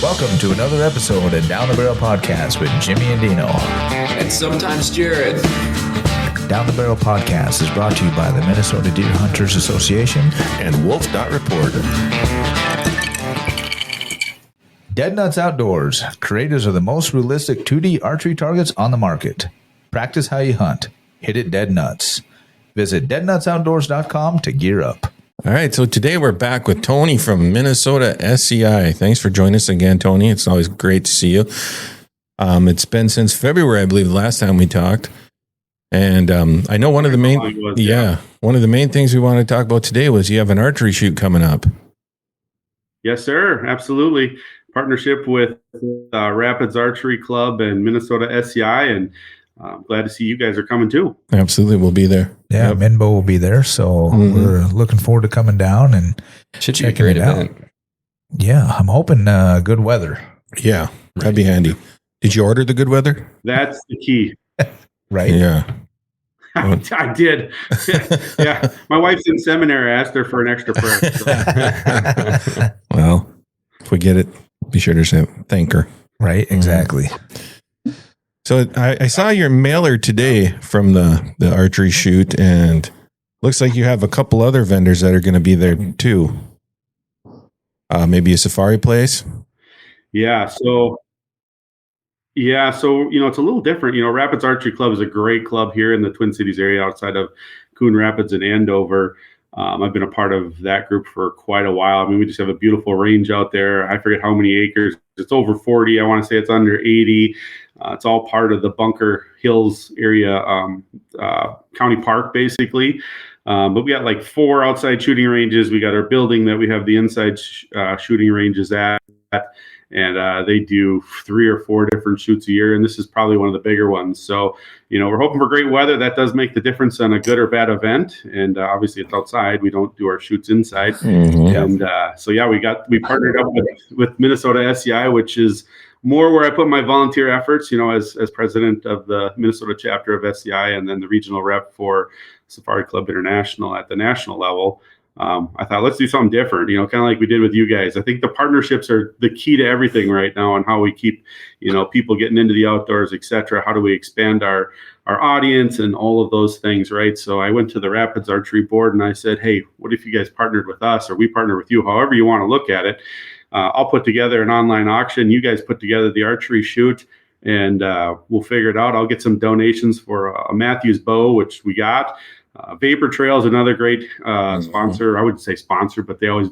Welcome to another episode of Down the Barrel Podcast with Jimmy and Dino. And sometimes Jared. Down the Barrel Podcast is brought to you by the Minnesota Deer Hunters Association and wolf.report. Dead Nuts Outdoors, creators of the most realistic 2D archery targets on the market. Practice how you hunt. Hit it dead nuts. Visit deadnutsoutdoors.com to gear up. All right, so today we're back with Tony from Minnesota SCI. Thanks for joining us again, Tony. It's always great to see you. It's been since February, I believe, the last time we talked. And I know one of the main things we wanted to talk about today was you have an archery shoot coming up. Yes, sir. Absolutely. Partnership with Rapids Archery Club and Minnesota SCI, and glad to see you guys are coming too. Absolutely, we'll be there. Yeah, yep. Minbo will be there, so we're looking forward to coming down and checking it out. Yeah, I'm hoping good weather. Yeah, that'd be handy. Did you order the good weather? That's the key. Right? Yeah. I did. Yeah, my wife's in seminary. I asked her for an extra prayer. So. Well, if we get it, be sure to thank her. Right, exactly. So I saw your mailer today from the archery shoot, and looks like you have a couple other vendors that are going to be there too. Maybe a safari place. Yeah. So it's a little different. Rapids Archery Club is a great club here in the Twin Cities area outside of Coon Rapids and Andover. I've been a part of that group for quite a while. I mean, we just have a beautiful range out there. I forget how many acres. It's over 40. I want to say it's under 80. It's all part of the Bunker Hills area county park, basically. But we got like 4 outside shooting ranges. We got our building that we have the inside shooting ranges at. And they do 3 or 4 different shoots a year. And this is probably one of the bigger ones. So, we're hoping for great weather. That does make the difference on a good or bad event. And obviously it's outside. We don't do our shoots inside. Mm-hmm. And we partnered up with Minnesota SCI, which is more where I put my volunteer efforts, as president of the Minnesota chapter of SCI and then the regional rep for Safari Club International at the national level. I thought, let's do something different, kind of like we did with you guys. I think the partnerships are the key to everything right now and how we keep, people getting into the outdoors, et cetera. How do we expand our audience and all of those things, right? So I went to the Rapids Archery Board and I said, hey, what if you guys partnered with us or we partner with you, however you want to look at it. I'll put together an online auction. You guys put together the archery shoot and we'll figure it out. I'll get some donations for a Matthews bow, which we got. Vapor Trail is another great sponsor. I wouldn't say sponsor, but they always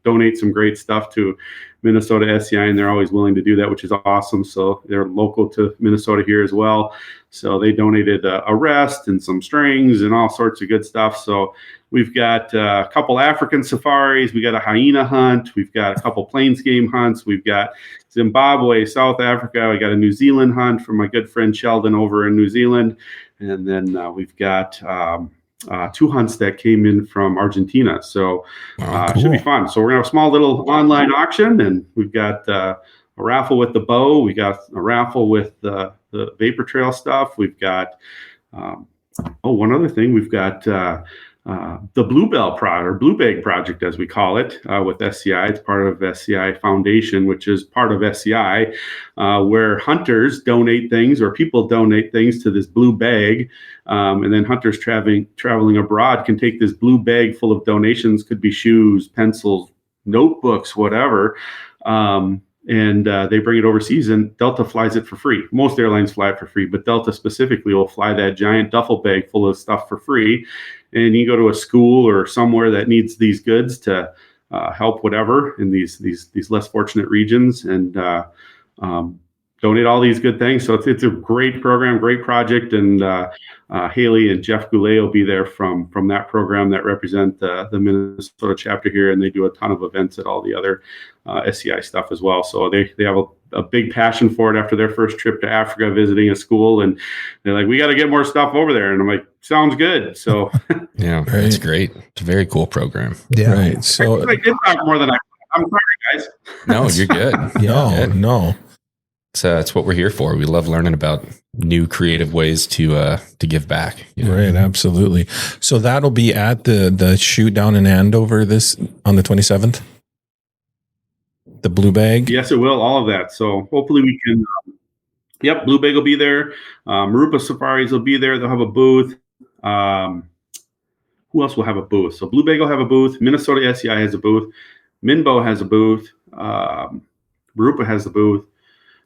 donate some great stuff to Minnesota SCI, and they're always willing to do that, which is awesome. So they're local to Minnesota here as well. So they donated a rest and some strings and all sorts of good stuff. So we've got a couple African safaris. We got a hyena hunt. We've got a couple plains game hunts. We've got Zimbabwe, South Africa. We got a New Zealand hunt from my good friend Sheldon over in New Zealand. And then we've got 2 hunts that came in from Argentina. So it should be fun. So we're going to have a small little online auction, and we've got a raffle with the bow. We got a raffle with the Vapor Trail stuff. We've got, one other thing. We've got the Bluebell or Blue Bag project, as we call it, with SCI. It's part of SCI Foundation, which is part of SCI, where hunters donate things or people donate things to this blue bag. And then hunters traveling abroad can take this blue bag full of donations, could be shoes, pencils, notebooks, whatever. And they bring it overseas, and Delta flies it for free. Most airlines fly it for free, but Delta specifically will fly that giant duffel bag full of stuff for free. And you go to a school or somewhere that needs these goods to help whatever in these less fortunate regions, and donate all these good things. So it's a great program, great project, and Haley and Jeff Goulet will be there from that program that represent the Minnesota chapter here, and they do a ton of events at all the other SCI stuff as well. So they have a big passion for it after their first trip to Africa visiting a school, and they're like, we got to get more stuff over there. And I'm like, sounds good. So yeah, it's great. It's a very cool program. Yeah. Right. So I did talk more than I'm sorry, guys. No, you're good. No. It's what we're here for. We love learning about new creative ways to give back. Right, absolutely. So that'll be at the shoot down in Andover on the 27th. The blue bag? Yes, it will. All of that. So hopefully we can. Yep, Blue Bag will be there. Marupa Safaris will be there. They'll have a booth. Who else will have a booth? So Blue Bag will have a booth. Minnesota SEI has a booth. Minbo has a booth. Marupa has the booth.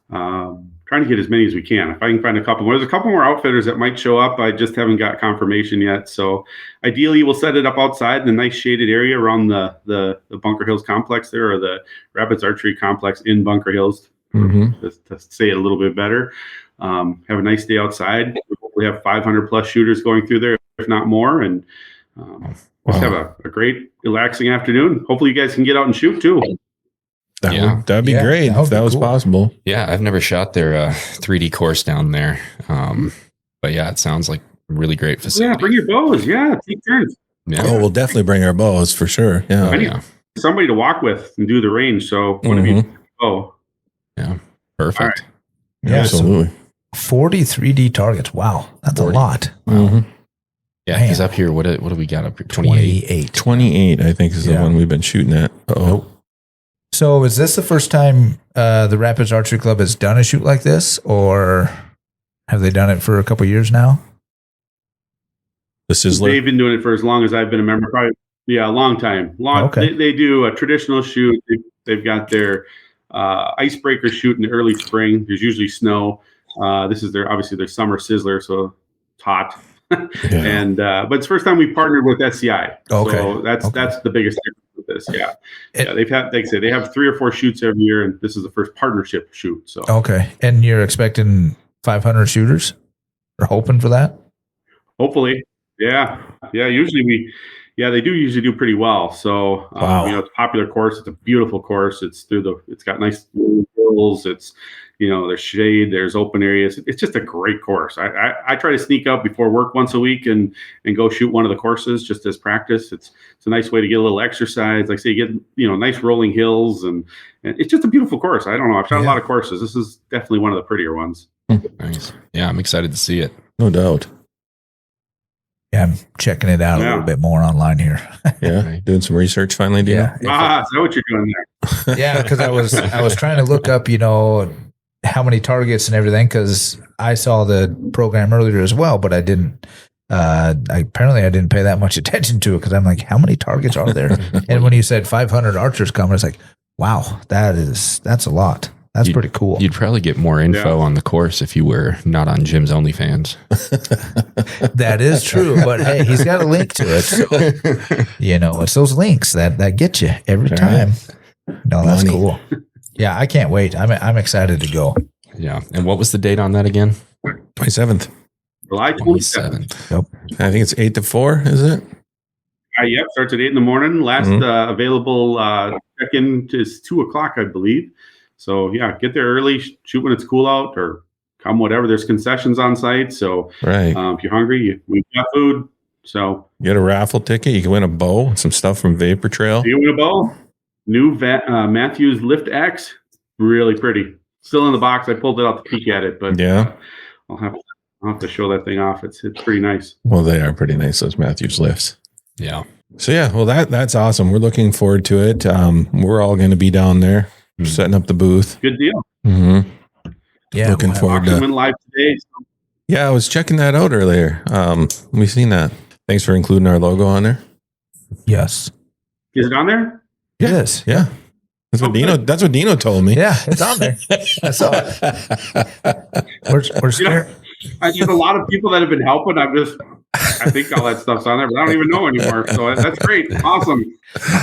Trying to get as many as we can. If I can find a couple more. There's a couple more outfitters that might show up. I just haven't got confirmation yet. So ideally, we'll set it up outside in a nice shaded area around the Bunker Hills complex there, or the Rapids Archery complex in Bunker Hills, to say it a little bit better. Have a nice day outside. We have 500 plus shooters going through there, if not more. And just have a great, relaxing afternoon. Hopefully you guys can get out and shoot too. That'd be great if that was possible. Yeah, I've never shot their 3D course down there. But yeah, it sounds like a really great facility. Yeah, bring your bows. Yeah, take turns. Yeah. Oh, we'll definitely bring our bows for sure. Yeah. I need somebody to walk with and do the range. So want to be Yeah, perfect. All right. Yeah, absolutely. 40 3D targets. Wow, that's 40. A lot. Yeah, because up here, what do we got up here? 28. 28, I think, is the one we've been shooting at. Nope. So is this the first time the Rapids Archery Club has done a shoot like this, or have they done it for a couple of years now? The Sizzler? They've been doing it for as long as I've been a member. Probably, a long time. Okay. They do a traditional shoot. They've got their icebreaker shoot in the early spring. There's usually snow. This is obviously their Summer Sizzler, so it's hot. And but it's the first time we partnered with SCI. Okay. So that's the biggest difference with this. They've had, like I say, they have 3 or 4 shoots every year, and this is the first partnership shoot. So okay, and you're expecting 500 shooters, or hoping for that? Hopefully, yeah. Usually they do usually do pretty well. So it's a popular course. It's a beautiful course. It's got nice hills. It's there's shade, there's open areas. It's just a great course. I try to sneak out before work once a week and go shoot one of the courses just as practice. It's a nice way to get a little exercise. Like I say, you get nice rolling hills, and it's just a beautiful course. I don't know. I've shot a lot of courses. This is definitely one of the prettier ones. Nice. Yeah, I'm excited to see it. No doubt. Yeah, I'm checking it out a little bit more online here. Doing some research finally, Dino? Is that what you're doing there? Yeah, because I was trying to look up, how many targets and everything, because I saw the program earlier as well, but I didn't. Apparently, I didn't pay that much attention to it, because I'm like, how many targets are there? And when you said 500 archers coming, it's like, wow, that's a lot. That's pretty cool. You'd probably get more info on the course if you were not on Jim's OnlyFans. That is true, but hey, he's got a link to it. So, it's those links that get you every time. No, that's cool. Yeah, I can't wait. I'm excited to go. Yeah. And what was the date on that again? 27th. July 27th. Yep. I think it's 8 to 4, is it? Yep, starts at 8 in the morning. Last available check-in is 2 o'clock, I believe. So, get there early, shoot when it's cool out, or come whatever. There's concessions on site. So, if you're hungry, we've got food. So, you get a raffle ticket. You can win a bow, some stuff from Vapor Trail. You win a bow. New Matthews Lift X, really pretty. Still in the box. I pulled it out to peek at it, but I'll have to show that thing off. It's pretty nice. Well, they are pretty nice, those Matthews lifts. Yeah. So that's awesome. We're looking forward to it. We're all going to be down there setting up the booth. Good deal. Mm-hmm. Yeah, looking forward to. Went live today. So. Yeah, I was checking that out earlier. We've seen that. Thanks for including our logo on there. Yes. Is it on there? Yes. Yeah. That's what Dino told me. Yeah, it's on there. I saw it. We're scared. There's a lot of people that have been helping. I think all that stuff's on there, but I don't even know anymore. So that's great. Awesome.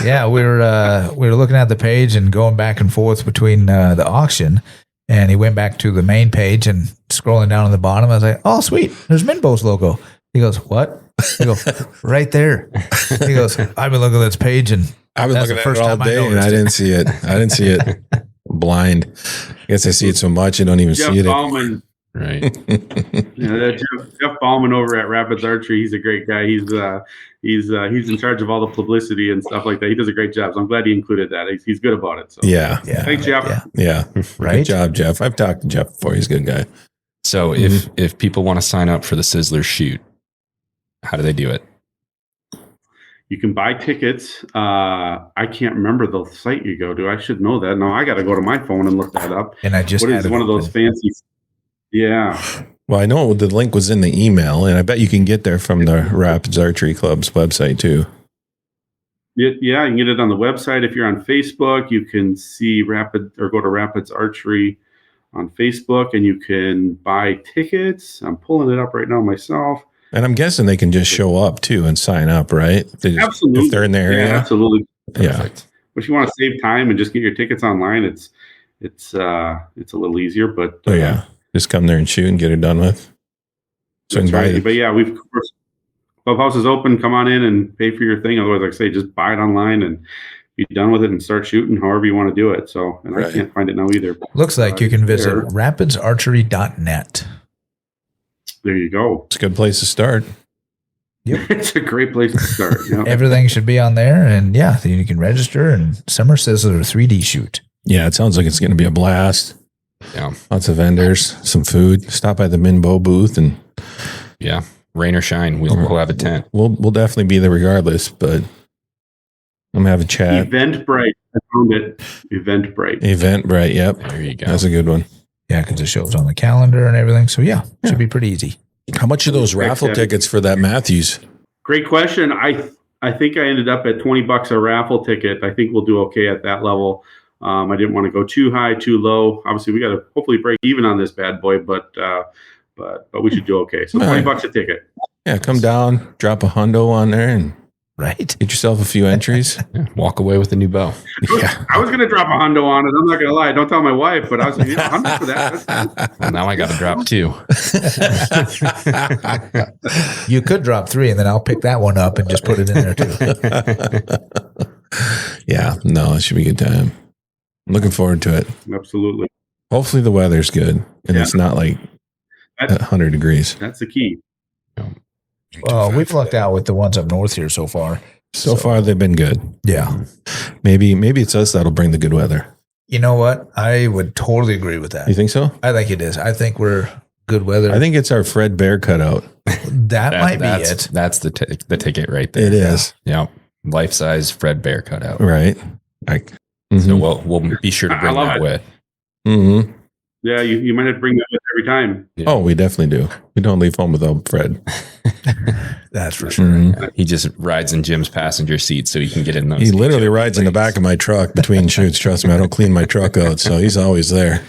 Yeah, we were looking at the page and going back and forth between the auction, and he went back to the main page and scrolling down on the bottom. I was like, oh, sweet. There's Minbo's logo. He goes, what? I go, right there. He goes, I've been looking at this page, and I've been looking at it all day, and I didn't see it. Blind. I guess I see it so much, I don't even see it. Ballman. Right. Jeff Ballman over at Rapids Archery. He's a great guy. He's in charge of all the publicity and stuff like that. He does a great job. So I'm glad he included that. He's good about it. So. Yeah. Thanks, Jeff. Yeah. Right. Good job, Jeff. I've talked to Jeff before. He's a good guy. So if people want to sign up for the Sizzler shoot, how do they do it? You can buy tickets. I can't remember the site you go to. I should know that. No, I got to go to my phone and look that up. And I just what had is it one of those open. fancy? Yeah. Well, I know the link was in the email, and I bet you can get there from the Rapids Archery Club's website too. Yeah, you can get it on the website. If you're on Facebook, you can see go to Rapids Archery on Facebook, and you can buy tickets. I'm pulling it up right now myself. And I'm guessing they can just show up too and sign up, right? Absolutely. If they're in the area. Yeah, absolutely. Perfect. But if you want to save time and just get your tickets online, it's a little easier. But just come there and shoot and get it done with. So that's right. But yeah, of course, Clubhouse is open. Come on in and pay for your thing. Otherwise, like I say, just buy it online and be done with it and start shooting however you want to do it. So, and I can't find it now either. Looks like you can visit rapidsarchery.net. There you go. It's a good place to start. Yep. It's a great place to start. Yeah. Everything should be on there. And yeah, you can register and Summer Sizzler 3D shoot. Yeah, it sounds like it's going to be a blast. Yeah. Lots of vendors, some food. Stop by the Minbo booth and rain or shine, we'll have a tent. We'll definitely be there regardless, but I'm having a chat. Eventbrite. I found it. Eventbrite. Yep. There you go. That's a good one. Yeah, because it shows on the calendar and everything. So yeah, should be pretty easy. How much are those raffle tickets for that Matthews? Great question. I think I ended up at $20 a raffle ticket. I think we'll do okay at that level. I didn't want to go too high, too low. Obviously, we got to hopefully break even on this bad boy, but we should do okay. So $20 a ticket. Yeah, come down, drop a hundo on there, and Right. get yourself a few entries. Walk away with a new bow. Yeah. I was going to drop a hundo on it. I'm not going to lie. Don't tell my wife, but I was like, $100 for that. Well, now I got to drop 2. You could drop 3 and then I'll pick that one up and just put it in there too. Yeah, no, it should be a good time. I'm looking forward to it. Absolutely. Hopefully the weather's good and it's not like 100 degrees. That's the key. Well, we've lucked out with the ones up north here so far. So far they've been good. Yeah. Maybe it's us that'll bring the good weather. You know what? I would totally agree with that. You think so? I think it is. I think we're good weather. I think it's our Fred Bear cutout. that might be it. That's the ticket right there. It is. Yeah. Life-size Fred Bear cutout. Right. So we'll be sure to bring that with. Mm-hmm. Yeah, you might have to bring that with every time. Yeah. Oh, we definitely do. We don't leave home without Fred. That's for sure. Mm-hmm. He just rides in Jim's passenger seat so he can get in those. He literally rides in the back of my truck between shoots. Trust me, I don't clean my truck out, so he's always there.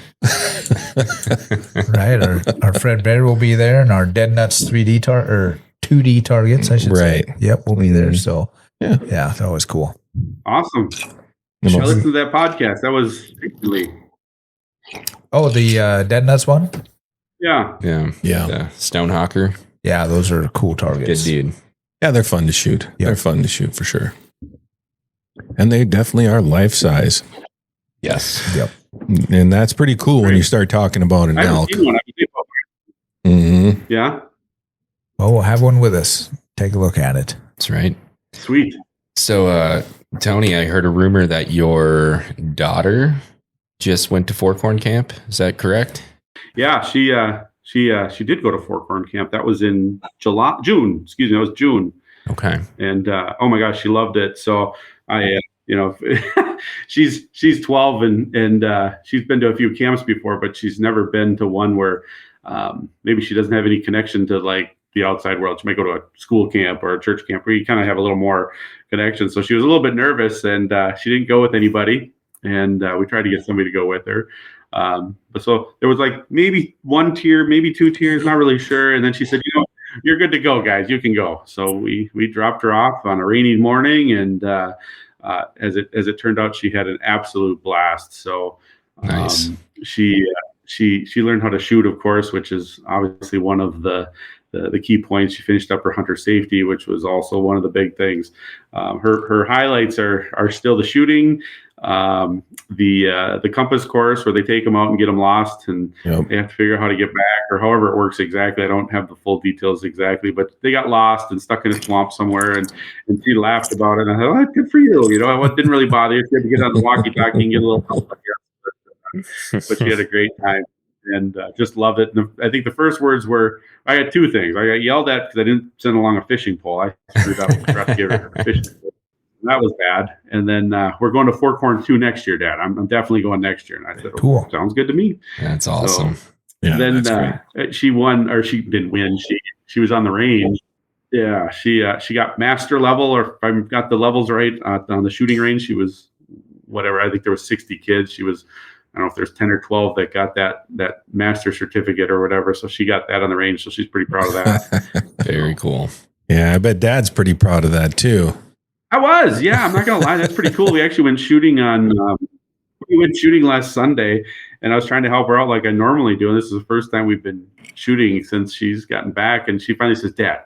Right. Our Fred Bear will be there and our Dead Nuts 3D or 2D targets, I should say. Right. Yep, we'll be there. So Yeah. it's always cool. Awesome. I listened to that podcast. That was actually. Oh, the Dead Nuts one? Yeah. Yeah. Stonehawker. Yeah, those are cool Good targets. dude. Yeah, they're fun to shoot. Yep. They're fun to shoot for sure. And they definitely are life size. Yes. Yep. And that's pretty cool when you start talking about an I haven't elk. seen one. Mm-hmm. Yeah. Well, we'll have one with us. Take a look at it. That's right. Sweet. So, Tony, I heard a rumor that your daughter just went to Forkhorn Camp. Is that correct? Yeah, she did go to Forkhorn Camp. That was in June. Excuse me, that was June. Okay. And oh my gosh, she loved it. So I, she's 12 and she's been to a few camps before, but she's never been to one where maybe she doesn't have any connection to like the outside world. She might go to a school camp or a church camp where you kind of have a little more connection. So she was a little bit nervous and she didn't go with anybody. And we tried to get somebody to go with her. But so there was like maybe 1 tier, maybe 2 tiers, not really sure. And then she said, you're good to go, guys. You can go. So we dropped her off on a rainy morning. And as it turned out, she had an absolute blast. So Nice. She learned how to shoot, of course, which is obviously one of the key points. She finished up her hunter safety, which was also one of the big things. Her highlights are still the shooting, the compass course where they take them out and get them lost and they have to figure out how to get back or however it works exactly. I don't have the full details exactly, but they got lost and stuck in a swamp somewhere and she laughed about it. And I thought, oh, good for you. It didn't really bother you. She had to get on the walkie-talkie and get a little help. But she had a great time. and just loved it. And I think the first words were, I had two things. I got yelled at because I didn't send along a fishing pole. I screwed up and forgot to give her a fishing pole. That was bad. And then we're going to Forkhorn 2 next year, Dad. I'm definitely going next year. And I said, Cool. Sounds good to me. That's awesome. So, Yeah, then she won, or she didn't win. She was on the range. Yeah, she got master level, or if I've got the levels right, on the shooting range. She was whatever. I think there was 60 kids. She was, I don't know if there's 10 or 12 that got that master certificate or whatever. So she got that on the range. So she's pretty proud of that. Very cool. Yeah, I bet Dad's pretty proud of that too. I was, yeah. I'm not gonna lie, that's pretty cool. We actually went shooting last Sunday, and I was trying to help her out like I normally do. And this is the first time we've been shooting since she's gotten back. And she finally says, Dad,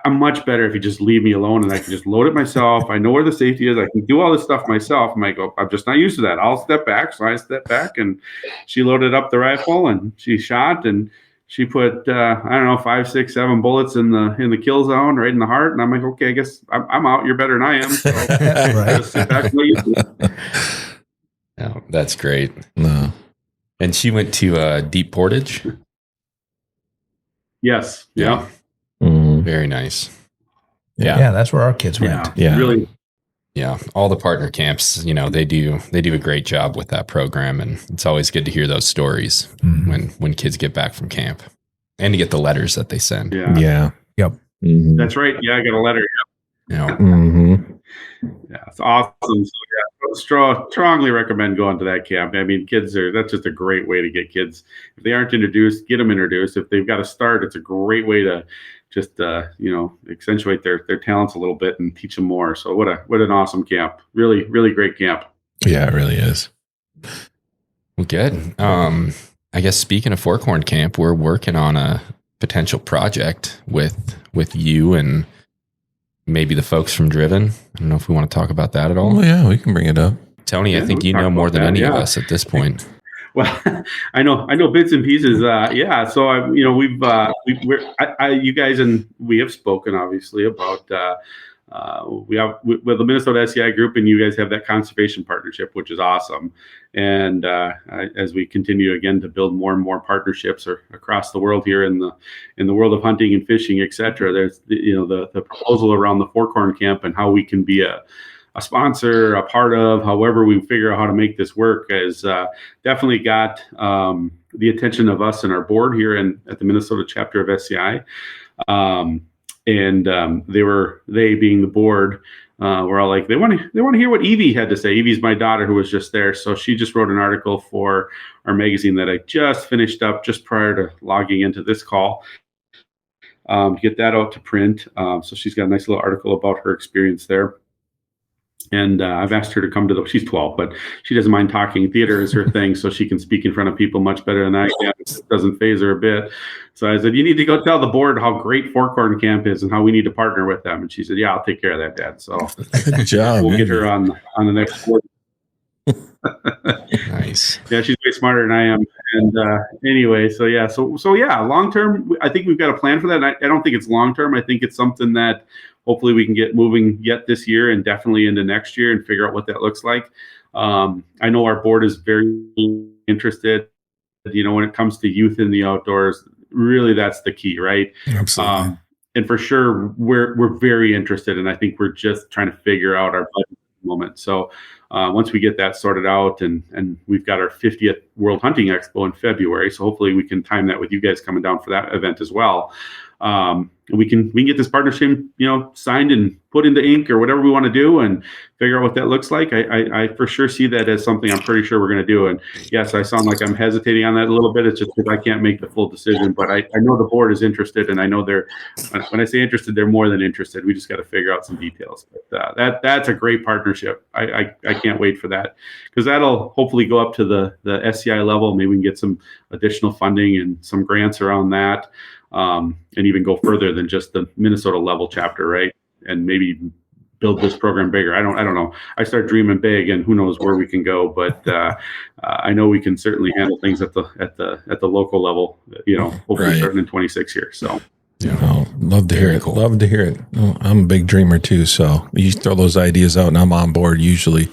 I'm much better if you just leave me alone and I can just load it myself. I know where the safety is. I can do all this stuff myself. I'm like, I'm just not used to that. I'll step back. So I stepped back, and she loaded up the rifle and she shot, and she put, I don't know, 5, 6, 7 bullets in the kill zone, right in the heart. And I'm like, okay, I guess I'm out. You're better than I am. So just sit back and let you do it. Oh, that's great. No. And she went to Deep Portage. Yes. Yeah. Very nice. Yeah. That's where our kids went. Yeah. Really. Yeah, all the partner camps, they do a great job with that program, and it's always good to hear those stories when kids get back from camp, and to get the letters that they send. Yeah. Yep. Mm-hmm. That's right. Yeah, I got a letter. Yeah. Mm-hmm. Yeah, it's awesome. So yeah, strongly recommend going to that camp. I mean, that's just a great way to get kids. If they aren't introduced, get them introduced. If they've got to start, it's a great way to just accentuate their talents a little bit and teach them more. So what an awesome camp. Really, really great camp. Yeah, it really is. Well, good. I guess speaking of Forkhorn Camp, we're working on a potential project with you and maybe the folks from Driven. I don't know if we want to talk about that at all. Oh yeah, we can bring it up. Tony, I think you know more than any of us at this point. Well, I know bits and pieces. Yeah. So you guys and we have spoken obviously about we have with the Minnesota SCI group, and you guys have that conservation partnership, which is awesome. And as we continue again to build more and more partnerships across the world here in the world of hunting and fishing, et cetera, there's the proposal around the Forkhorn Camp and how we can be a sponsor, a part of, however we figure out how to make this work, has definitely got the attention of us and our board here at the Minnesota chapter of SCI. They being the board, were all like, they want to hear what Evie had to say. Evie's my daughter who was just there. So she just wrote an article for our magazine that I just finished up just prior to logging into this call. Get that out to print. So she's got a nice little article about her experience there. And I've asked her to come she's 12, but she doesn't mind talking. Theater is her thing, so she can speak in front of people much better than I can. It doesn't faze her a bit. So I said, you need to go tell the board how great Forkhorn Camp is and how we need to partner with them. And she said, yeah, I'll take care of that, Dad. So good job. We'll get her on the next board. Nice. Yeah, she's way smarter than I am. And anyway, so yeah, long term, I think we've got a plan for that. And I don't think it's long term. I think it's something that hopefully we can get moving yet this year and definitely into next year and figure out what that looks like. I know our board is very interested, when it comes to youth in the outdoors. Really, that's the key, right? Absolutely. And for sure, we're very interested, and I think we're just trying to figure out our budget at the moment. So once we get that sorted out, and we've got our 50th World Hunting Expo in February, so hopefully we can time that with you guys coming down for that event as well. We can get this partnership, signed and put into ink or whatever we want to do and figure out what that looks like. I for sure see that as something I'm pretty sure we're going to do. And yes, I sound like I'm hesitating on that a little bit. It's just because I can't make the full decision, but I know the board is interested, and I know when I say interested, they're more than interested. We just got to figure out some details. But that's a great partnership. I can't wait for that, because that'll hopefully go up to the SCI level. Maybe we can get some additional funding and some grants around that. And even go further than just the Minnesota level chapter, right? And maybe build this program bigger. I don't know. I start dreaming big, and who knows where we can go. But I know we can certainly handle things at the local level. Hopefully starting in 26 here. So. Yeah, love to hear it. Cool. Love to hear it. I'm a big dreamer too, so you throw those ideas out, and I'm on board usually.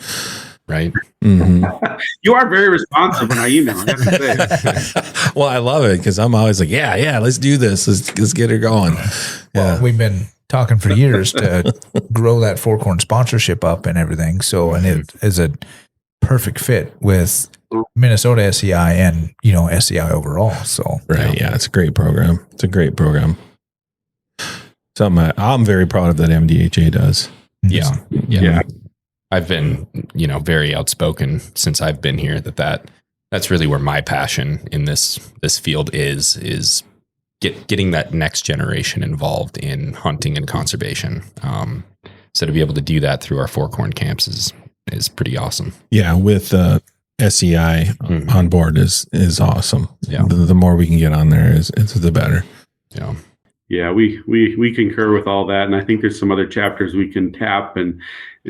Right. You are very responsive when I email, I have to say. Well, I love it because I'm always like, yeah, let's do this. Let's get it going. Well, we've been talking for years to grow that Forkhorn sponsorship up and everything. So, and it is a perfect fit with Minnesota SCI and, SCI overall. So, right. Yeah. It's a great program. Something I'm very proud of that MDHA does. Yeah. I've been, very outspoken since I've been here that's really where my passion in this field is getting that next generation involved in hunting and conservation. So to be able to do that through our Forkhorn Camps is pretty awesome. Yeah. With SCI on board is awesome. Yeah. The more we can get on there is the better. Yeah. Yeah, we concur with all that, and I think there's some other chapters we can tap and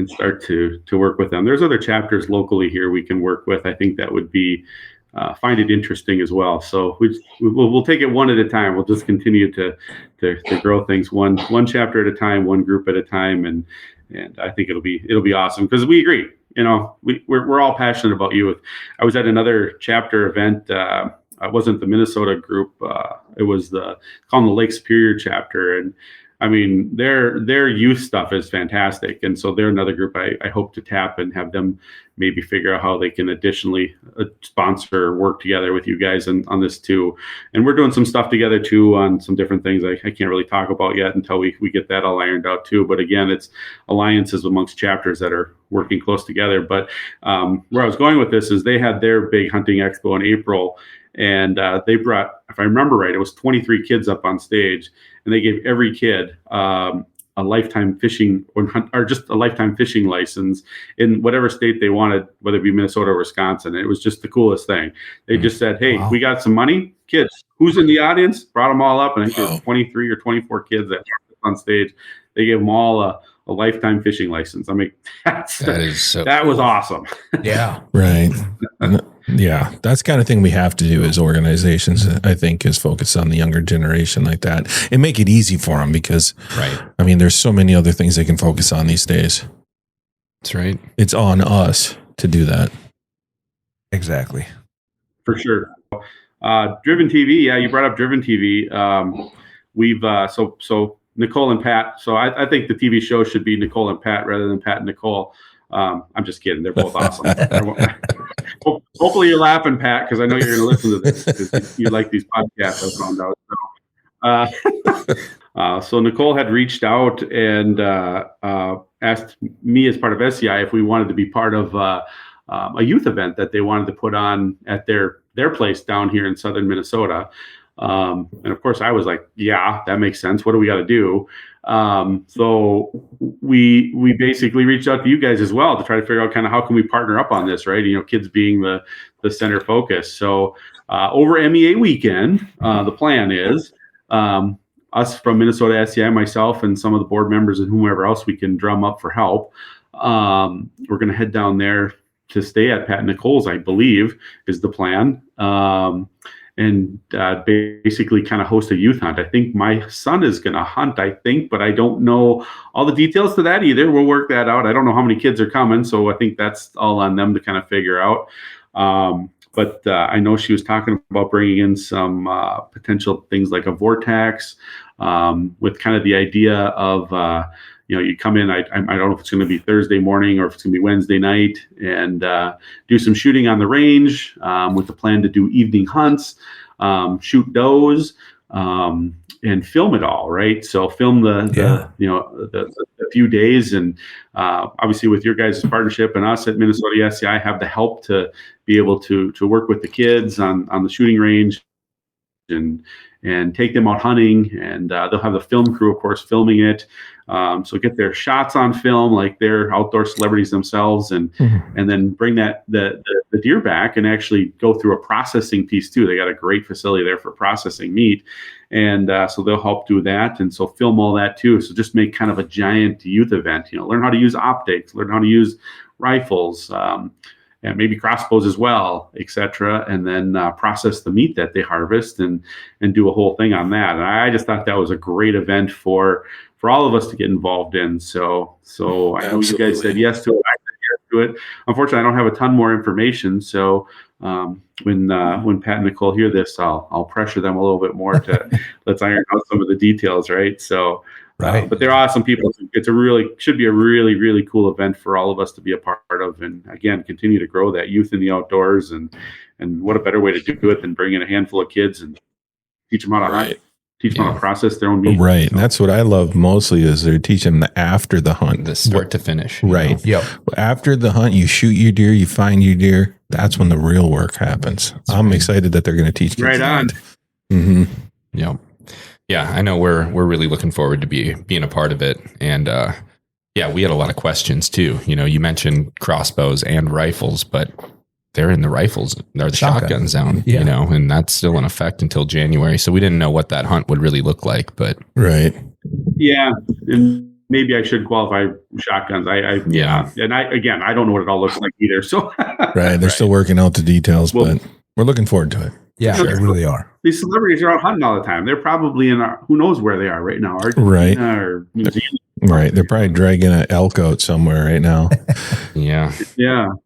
start to work with them. There's other chapters locally here we can work with. I think that would be find it interesting as well. So we'll take it one at a time. We'll just continue to grow things one chapter at a time, one group at a time, and I think it'll be awesome because we agree. We're all passionate about youth. I was at another chapter event. It wasn't the Minnesota group. It was called the Lake Superior chapter. And I mean, their youth stuff is fantastic. And so they're another group I hope to tap and have them maybe figure out how they can additionally sponsor work together with you guys on this too. And we're doing some stuff together too on some different things I can't really talk about yet until we get that all ironed out too. But again, it's alliances amongst chapters that are working close together. But where I was going with this is they had their big hunting expo in April. And they brought, if I remember right, it was 23 kids up on stage, and they gave every kid a lifetime fishing or just a lifetime fishing license in whatever state they wanted, whether it be Minnesota or Wisconsin. And it was just the coolest thing. They just said, "Hey, we got some money, kids. Who's in the audience?" Brought them all up, and I think there was 23 or 24 kids that were on stage. They gave them all a lifetime fishing license. I mean, that was awesome. Yeah, right. Yeah, that's the kind of thing we have to do as organizations, I think, is focus on the younger generation like that and make it easy for them because, I mean, there's so many other things they can focus on these days. That's right. It's on us to do that. Exactly. For sure. Driven TV. Yeah, you brought up Driven TV. We've so Nicole and Pat. So I think the TV show should be Nicole and Pat rather than Pat and Nicole. I'm just kidding. They're both awesome. Hopefully you're laughing, Pat, because I know you're going to listen to this because you like these podcasts, I found out. So Nicole had reached out and asked me as part of SCI if we wanted to be part of a youth event that they wanted to put on at their place down here in southern Minnesota. And of course I was like, yeah, that makes sense. What do we got to do? So we basically reached out to you guys as well to try to figure out kind of how can we partner up on this, right? Kids being the center focus. So over MEA weekend, the plan is us from Minnesota SCI, myself, and some of the board members and whomever else we can drum up for help. We're going to head down there to stay at Pat and Nicole's, I believe, is the plan. And basically kind of host a youth hunt. I think my son is going to hunt, but I don't know all the details to that either. We'll work that out. I don't know how many kids are coming, so I think that's all on them to kind of figure out. But I know she was talking about bringing in some potential things like a vortex with kind of the idea of, you come in, I don't know if it's going to be Thursday morning or if it's going to be Wednesday night and do some shooting on the range with the plan to do evening hunts, shoot does, and film it all, right? So film the few days, and obviously with your guys' partnership and us at Minnesota SCI have the help to be able to work with the kids on the shooting range and take them out hunting, and they'll have the film crew, of course, filming it. So get their shots on film like they're outdoor celebrities themselves, and then bring the deer back and actually go through a processing piece too. They got a great facility there for processing meat, and so they'll help do that, and so film all that too. So just make kind of a giant youth event. Learn how to use optics, learn how to use rifles, and maybe crossbows as well, etc. And then process the meat that they harvest and do a whole thing on that. And I just thought that was a great event for all of us to get involved in. So I know you guys said yes to it. I said yes to it. Unfortunately, I don't have a ton more information. So when Pat and Nicole hear this, I'll pressure them a little bit more to let's iron out some of the details, right? So, Right. but they're awesome people. Should be a really, really cool event for all of us to be a part of, and again, continue to grow that youth in the outdoors. And what a better way to do it than bring in a handful of kids and teach them how to hunt, teach them how to process their own meat. Right. And that's what I love mostly is they're teaching them after the hunt. The start to finish. Right. Yep. After the hunt, you shoot your deer, you find your deer. That's when the real work happens. I'm excited that they're going to teach kids Right on. Mm-hmm. Yep. Yeah, I know we're really looking forward to being a part of it. And we had a lot of questions too. You mentioned crossbows and rifles, but they're in the rifles or the shotgun zone, and that's still in effect until January. So we didn't know what that hunt would really look like, but right. Yeah. And maybe I should qualify shotguns. And I don't know what it all looks like either. So right. They're still working out the details, but we're looking forward to it. Yeah, they really are. These celebrities are out hunting all the time. They're probably who knows where they are right now. Argentina or New Zealand. Right. They're probably dragging an elk out somewhere right now. Yeah.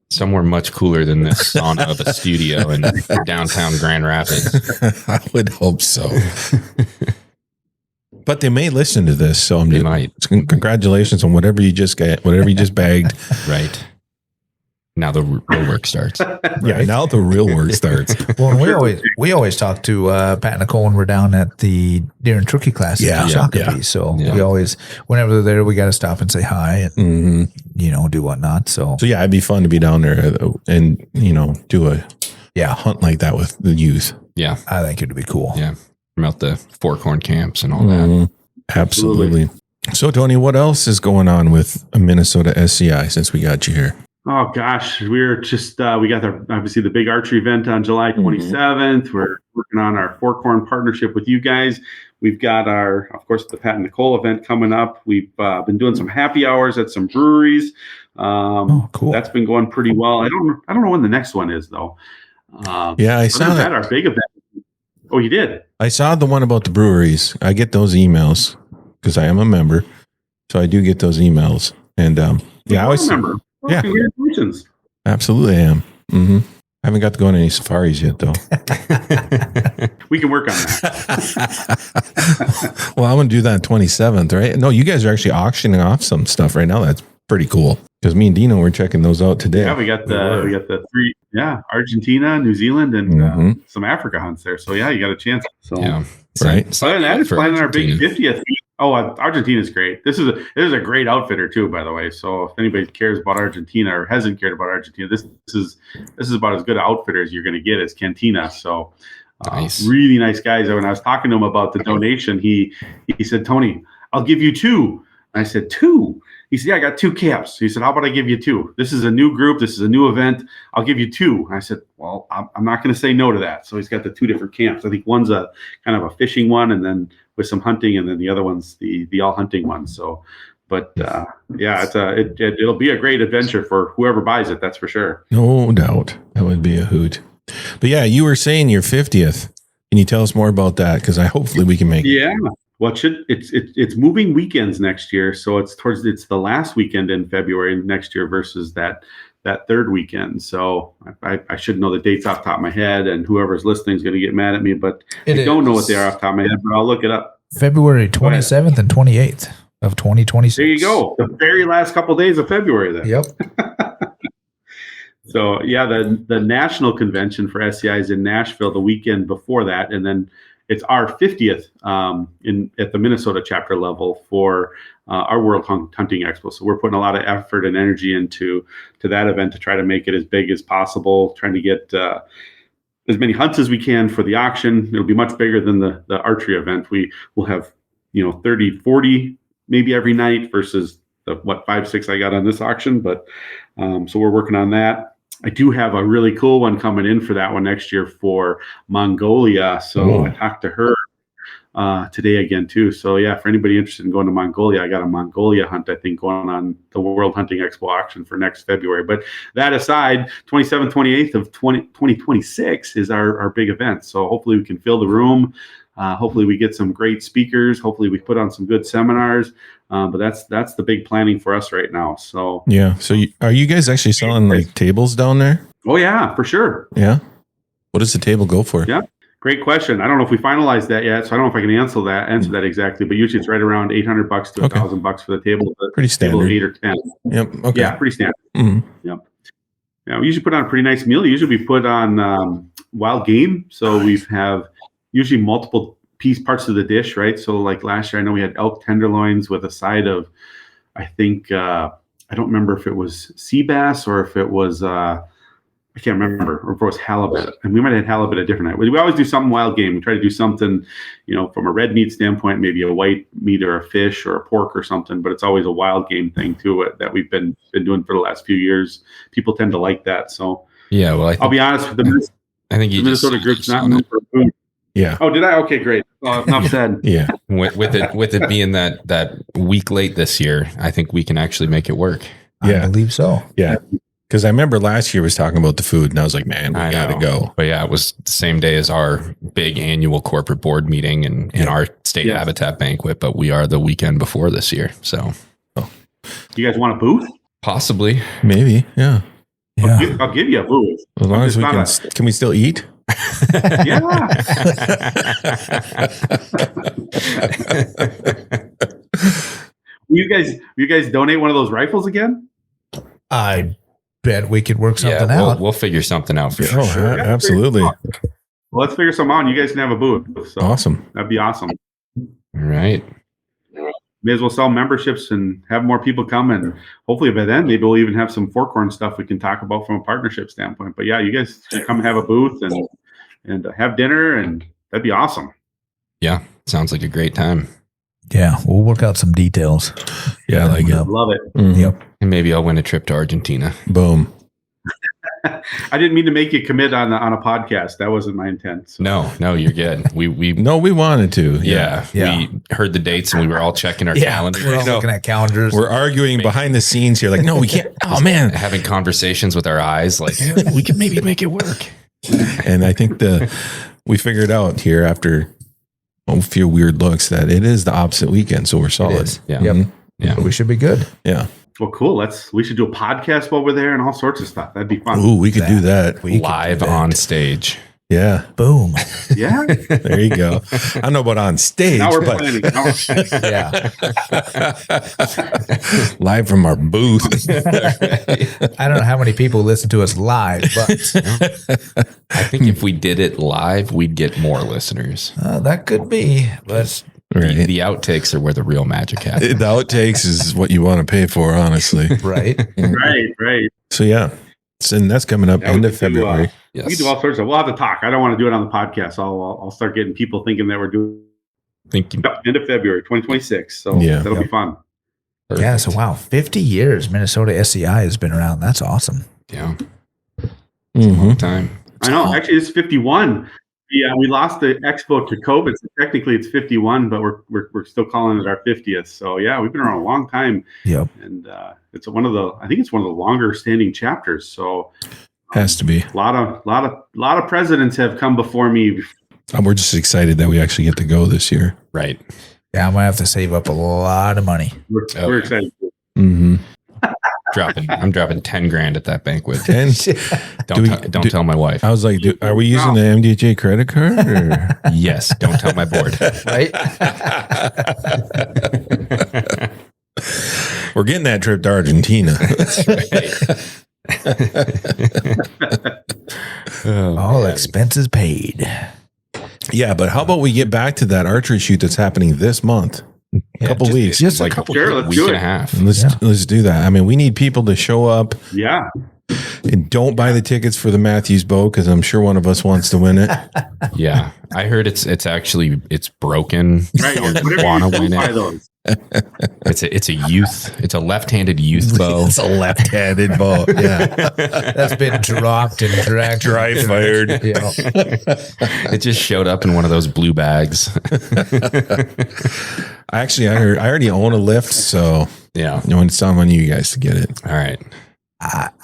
Somewhere much cooler than this sauna of a studio in downtown Grand Rapids. I would hope so. But they may listen to this, so they might. Congratulations on whatever you just bagged. Right. Now the real work starts. Yeah, now the real work starts. Well, we always talk to Pat and Nicole when we're down at the deer and turkey classes at Shakopee. So we always, whenever they're there, we got to stop and say hi and do whatnot. So yeah, it'd be fun to be down there and do a hunt like that with the youth. Yeah, I think it'd be cool. Yeah, promote the Forkhorn Camps and all that. Absolutely. So Tony, what else is going on with Minnesota SCI since we got you here? Oh gosh, we're just we got obviously the big archery event on July 27th. We're working on our Forkhorn partnership with you guys. We've got of course, the Pat and Nicole event coming up. We've been doing some happy hours at some breweries. Cool. That's been going pretty well. I don't know when the next one is though. I saw that. Our big event. Oh, you did? I saw the one about the breweries. I get those emails because I am a member, so I do get those emails. And I always remember. Well, congratulations. Absolutely, I am. Mm-hmm. I haven't got to go on any safaris yet, though. We can work on that. Well, I'm going to do that 27th, right? No, you guys are actually auctioning off some stuff right now. That's pretty cool. Because me and Dino were checking those out today. Yeah, we got the three, Argentina, New Zealand, and some Africa hunts there. So you got a chance. So right. Other than that, it's planning our big 50th. Oh, Argentina's great. This is a great outfitter too, by the way. So if anybody cares about Argentina or hasn't cared about Argentina, this is about as good an outfitter as you're going to get as Cantina. So nice. Really nice guys. When I was talking to him about the donation, he said, "Tony, I'll give you 2." I said, 2? He said, "Yeah, I got 2 caps." He said, "How about I give you 2? This is a new group. This is a new event. I'll give you 2." I said, "Well, I'm not going to say no to that." So he's got the 2 different camps. I think one's a kind of a fishing one, and then with some hunting, and then the other one's the all hunting one. So, but it'll be a great adventure for whoever buys it. That's for sure. No doubt, that would be a hoot. But yeah, you were saying your 50th. Can you tell us more about that? Because hopefully we can make it. Yeah. Well, it's moving weekends next year, so it's the last weekend in February next year versus that third weekend. So I should know the dates off the top of my head, and whoever's listening is going to get mad at me, but I don't know what they are off the top of my head, but I'll look it up. February 27th and 28th of 2026. There you go. The very last couple of days of February then. Yep. So yeah, the national convention for SCI is in Nashville the weekend before that, and then it's our 50th at the Minnesota chapter level for our World Hunting Expo. So we're putting a lot of effort and energy into that event to try to make it as big as possible, trying to get as many hunts as we can for the auction. It'll be much bigger than the archery event. We will have 30, 40 maybe every night versus the 5, 6 I got on this auction. But so we're working on that. I do have a really cool one coming in for that one next year for Mongolia. So I talked to her today again too. So yeah, for anybody interested in going to Mongolia, I got a Mongolia hunt, I think, going on the World Hunting Expo auction for next February. But that aside, 27th, 28th of 2026 is our big event. So hopefully we can fill the room. Hopefully we get some great speakers. Hopefully we put on some good seminars. But that's the big planning for us right now. So yeah. So are you guys actually selling like tables down there? Oh yeah, for sure. Yeah. What does the table go for? Yeah. Great question. I don't know if we finalized that yet, so I don't know if I can answer that exactly. But usually it's right around $800 to $1,000 for the table. Pretty standard. Table 8 or 10. Yep. Okay. Yeah, pretty standard. Mm-hmm. Yep. Yeah, we usually put on a pretty nice meal. Usually we put on wild game, so we have usually multiple parts of the dish, right? So like last year, I know we had elk tenderloins with a side of, I think I don't remember if it was sea bass or if it was I can't remember, or if it was halibut. And we might have had halibut a different night. We always do something wild game. We try to do something, from a red meat standpoint, maybe a white meat or a fish or a pork or something, but it's always a wild game thing to it that we've been doing for the last few years. People tend to like that. So yeah, well, I'll be honest with I think the Minnesota group's not known for food. Yeah. Oh, did I? Okay, great. Enough said. Yeah. With it being that week late this year, I think we can actually make it work. Yeah. I believe so. Yeah. Because I remember last year was talking about the food, and I was like, man, we got to go. But yeah, it was the same day as our big annual corporate board meeting and our state habitat banquet, but we are the weekend before this year. So You guys want a booth? possibly. Maybe. Yeah. Yeah. I'll give you a booth. As long as we can. Can we still eat? Yeah. Will you guys donate one of those rifles again? I bet we could work something out. We'll figure something out for Oh, sure. absolutely. Well, let's figure something out. You guys can have a booth. So Awesome. that'd be awesome. All right. May as well sell memberships and have more people come. And hopefully by then, maybe we'll even have some Forkhorn stuff we can talk about from a partnership standpoint. But yeah, you guys should come and have a booth and have dinner, and that'd be awesome. Yeah. Sounds like a great time. Yeah, we'll work out some details. Yeah, like it. Love it. Mhm. Yep. And maybe I'll win a trip to Argentina. Boom. I didn't mean to make you commit on a podcast. That wasn't my intent. So. No, you're good. We No, we wanted to. yeah, Yeah. we heard the dates and we were all checking our calendars. We're all looking at calendars. We're arguing behind the scenes here. Like, no, we can't. Oh, man. Having conversations with our eyes, like we can maybe make it work. And I think we figured out here after a few weird looks that it is the opposite weekend. So we're solid. is. Yeah. Yep. Mhm. Yeah. We should be good. Yeah. Well, cool. We should do a podcast while we're there and all sorts of stuff. That'd be fun. Ooh, we could do that. We could Live do that. on stage. Yeah. Boom. Yeah. There you go. I don't know about on stage, Now we're but planning. Yeah. live from our booth. I don't know how many people listen to us live, but I think if we did it live, we'd get more listeners. that could be. But Right. The outtakes are where the real magic happens. The outtakes is what you want to pay for, honestly. right. Right. So yeah, and that's coming up Yeah, end we of could do, February. We can do all sorts of. We'll have to talk. I don't want to do it on the podcast. I'll start getting people thinking that we're doing Thinking end of February 2026. So Yeah. that'll be fun. Yeah. So wow, 50 years Minnesota SCI has been around. That's awesome. yeah, Mhm. time. I know. Actually, it's 51. Yeah, we lost the expo to COVID. So technically, it's 51, but we're still calling it our 50th. So yeah, we've been around a long time, Yep. and it's one of the longer standing chapters. So Has to be. a lot of presidents have come before me. We're just excited that we actually get to go this year. Right. Yeah, I'm gonna have to save up a lot of money. We're excited. Mm-hmm. I'm dropping 10 grand at that banquet. And Don't tell my wife. I was like, are we using the MDHA credit card? Or? Yes. Don't tell my board. Right. We're getting that trip to Argentina. All expenses paid. Yeah, but how about we get back to that archery shoot that's happening this month? A couple weeks. Just like a couple. Sure, let's week do and it. a half. And let's do that. I mean, we need people to show up Yeah. and don't buy the tickets for the Matthews bow because I'm sure one of us wants to win it. Yeah. I heard it's broken. Right. Or Whatever wanna you win buy it. those. It's a left-handed youth bow. It's a left-handed bow. Yeah, That's been dropped and dragged. dry fired. Yeah. It just showed up in one of those blue bags. I already own a lift, so Yeah. it's time on you guys to get it. All right.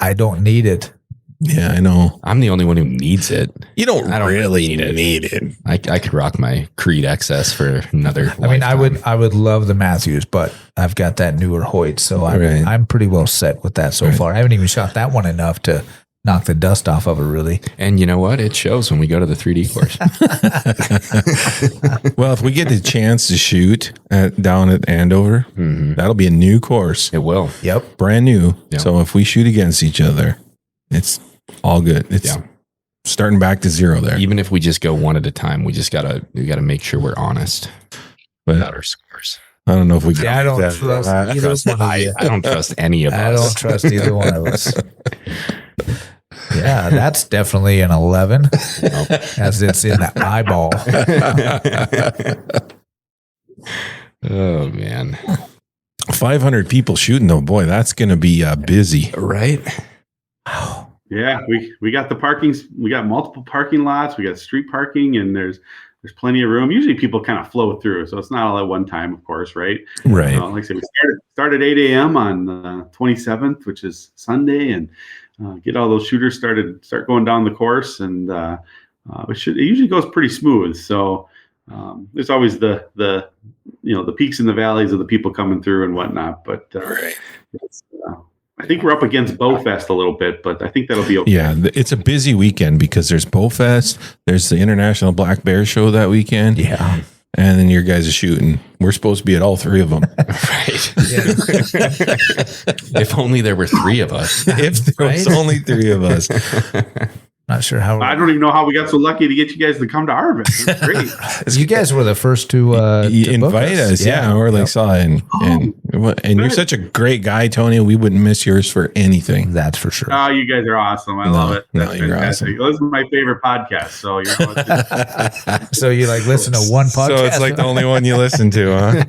I don't need it, Yeah, I know. I'm the only one who needs it. You don't I don't really need it. need it. I could rock my Creed XS for another. I mean, lifetime. I would love the Matthews, but I've got that newer Hoyt, so Right. I'm pretty well set with that so far. I haven't even shot that one enough to knock the dust off of it, really. And you know what? It shows when we go to the 3D course. Well, if we get the chance to shoot down at Andover, that'll be a new course, It will. Yep. brand new. Yeah. So if we shoot against each other, it's all good. It's starting back to zero there. Even if we just go one at a time, we gotta make sure we're honest about our scores. I don't know if we can. Yeah, I don't trust either one of you. I don't trust any of I us. don't trust either one of us. Yeah, that's definitely an 11, as it's in the eyeball. Oh man, 500 people shooting though. Boy, that's going to be busy. right? Yeah, we got the parkings. We got multiple parking lots. We got street parking, and there's plenty of room. Usually people kind of flow through, so it's not all at one time, of course, right? Right. Like I said, we started 8 a.m. on the 27th, which is Sunday, and get all those shooters start going down the course, and it usually goes pretty smooth. So there's always the peaks and the valleys of the people coming through and whatnot. But I think we're up against Bowfest a little bit, but I think that'll be okay. Yeah, it's a busy weekend because there's Bowfest, there's the International Black Bear Show that weekend. Yeah. And then your guys are shooting. We're supposed to be at all three of them. Right. If only there were three of us. If there was only three of us. Not sure how. I don't even know how we got so lucky to get you guys to come to our event. It's great. You guys were the first to invite book us. Yeah, we're like saw it. And you're such a great guy, Tony. We wouldn't miss yours for anything. That's for sure. Oh, you guys are awesome. I love it. No, you're awesome. This is my favorite podcast. So So you like listen to one podcast? So it's like the only one you listen to, huh?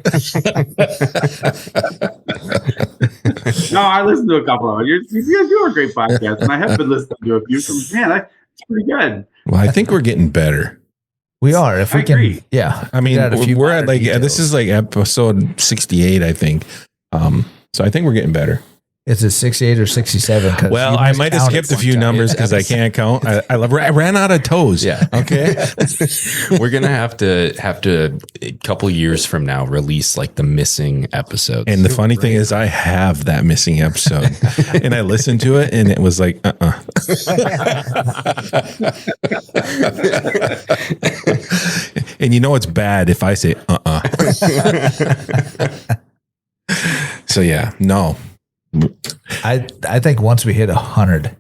No, I listen to a couple of them. You guys do a great podcast, and I have been listening to a few. Man, it's pretty good. Well, I think we're getting better. We are. If we I can, agree. yeah. I mean, Add a few we're at minor like details. this is like episode 68, I think. So I think we're getting better. Is it 68 or 67? Well, I might have skipped a few numbers because I can't count. I ran out of toes. Yeah. Okay. We're gonna have to a couple years from now release like the missing episodes. And the funny thing is, I have that missing episode, and I listened to it, and it was like, And you know it's bad if I say So yeah, no. I think once we hit 100,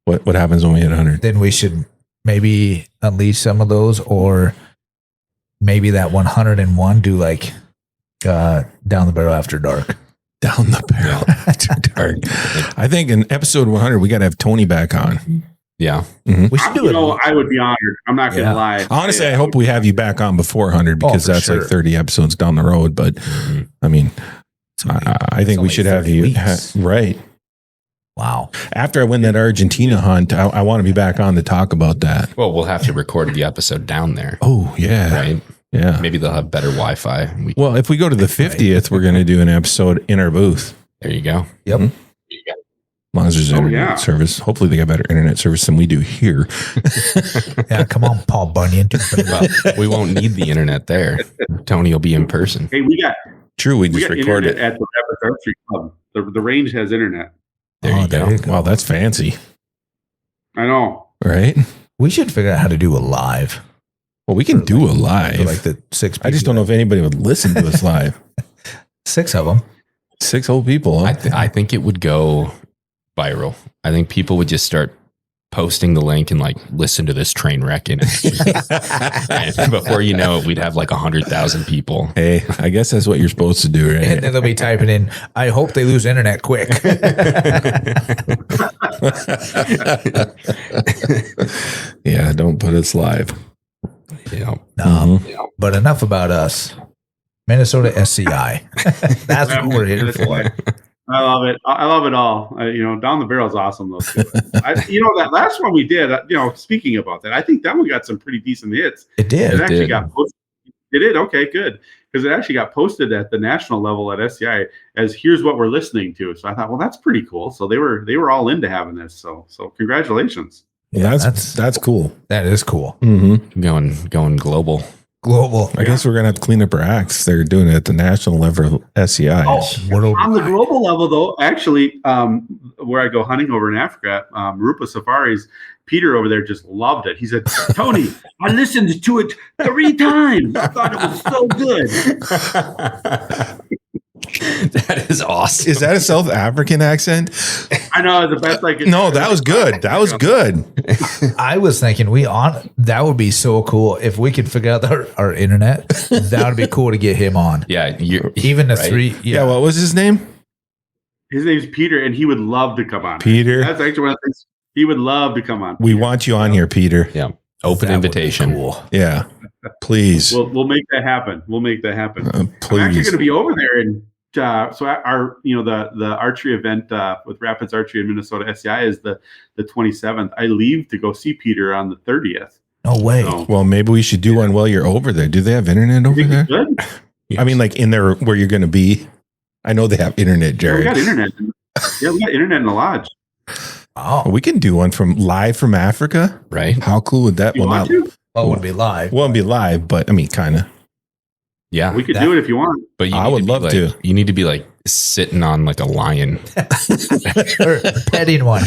What happens when we hit 100? then we should maybe unleash some of those, or maybe that 101 do like down the barrel after dark. Down the barrel after dark. I think in episode 100 we got to have Tony back on. yeah. We should do it. I would be honored. I'm not going to lie. Honestly, I hope we have you back on before 100 because for that's sure. like 30 episodes down the road. But I mean, I think we should have you. Right. Wow. After I win that Argentina hunt, I want to be back on to talk about that. Well, we'll have to record the episode down there. Oh, yeah. Right. Yeah. Maybe they'll have better Wi-Fi. Well, if we go to the 50th, we're going to do an episode in our booth. There you go. Yep. As long as there's internet service. Hopefully they got better internet service than we do here. Yeah. Come on, Paul Bunyan. Well, we won't need the internet there. Tony will be in person. Hey, we got True, we just record internet it. at the Rapids Archery Club. The range has internet. There you go. Wow, that's fancy. I know. Right? We should figure out how to do a live. Well, we can do a live. For like the 6 people. I just don't know if anybody would listen to us live. 6 of them. 6 whole people. Huh? I think it would go viral. I think people would just start posting the link and like listen to this train wreck in it. And before you know it, we'd have like 100,000 people. Hey, I guess that's what you're supposed to do, right? And then they'll be typing in, I hope they lose internet quick. Yeah, don't put us live. Yeah. But enough about us. Minnesota SCI. That's what we're here for. I love it. I love it all. Down the barrel is awesome though. Too. That last one we did. Speaking about that, I think that one got some pretty decent hits. It did. It actually did. got posted. It did. Okay, good. because it actually got posted at the national level at SCI as here's what we're listening to. So I thought, well, that's pretty cool. So they were all into having this. So congratulations. Yeah, that's cool. That is cool. Mm-hmm. Going global. I guess we're gonna have to clean up our acts. They're doing it at the national level, SCI. On the global level, though, actually, where I go hunting over in Africa, Rupa Safaris, Peter over there just loved it. He said, "Tony, I listened to it 3 times. I thought it was so good." That is awesome. Is that a South African accent? I know the best I could. No, that was good. That was good. I was thinking that would be so cool if we could figure out our internet. That would be cool to get him on. Yeah, even the right? 3. Yeah. What was his name? His name's Peter, and he would love to come on. Peter. That's actually one of the things he would love to come on. We want you on here, Peter. Yeah. Open That would be invitation. cool. Yeah. Please. We'll make that happen. We'll make that happen. I'm actually Please. going to be over there, and so our the archery event with Rapids Archery in Minnesota SCI is the 27th. I leave to go see Peter on the 30th. No way. So, Well, maybe we should do one while you're over there. Do they have internet over there? good. I mean, like in there where you're going to be. I know they have internet, We Jared. got internet. Yeah, we got internet in the lodge. Oh, We can do one live from Africa. Right? How cool would that? You want to? it would be live. Won't be live, but I mean, kind of. Yeah. We could do it if you want. But you I need would to be love like, to. You need to be like sitting on like a lion. Or petting one.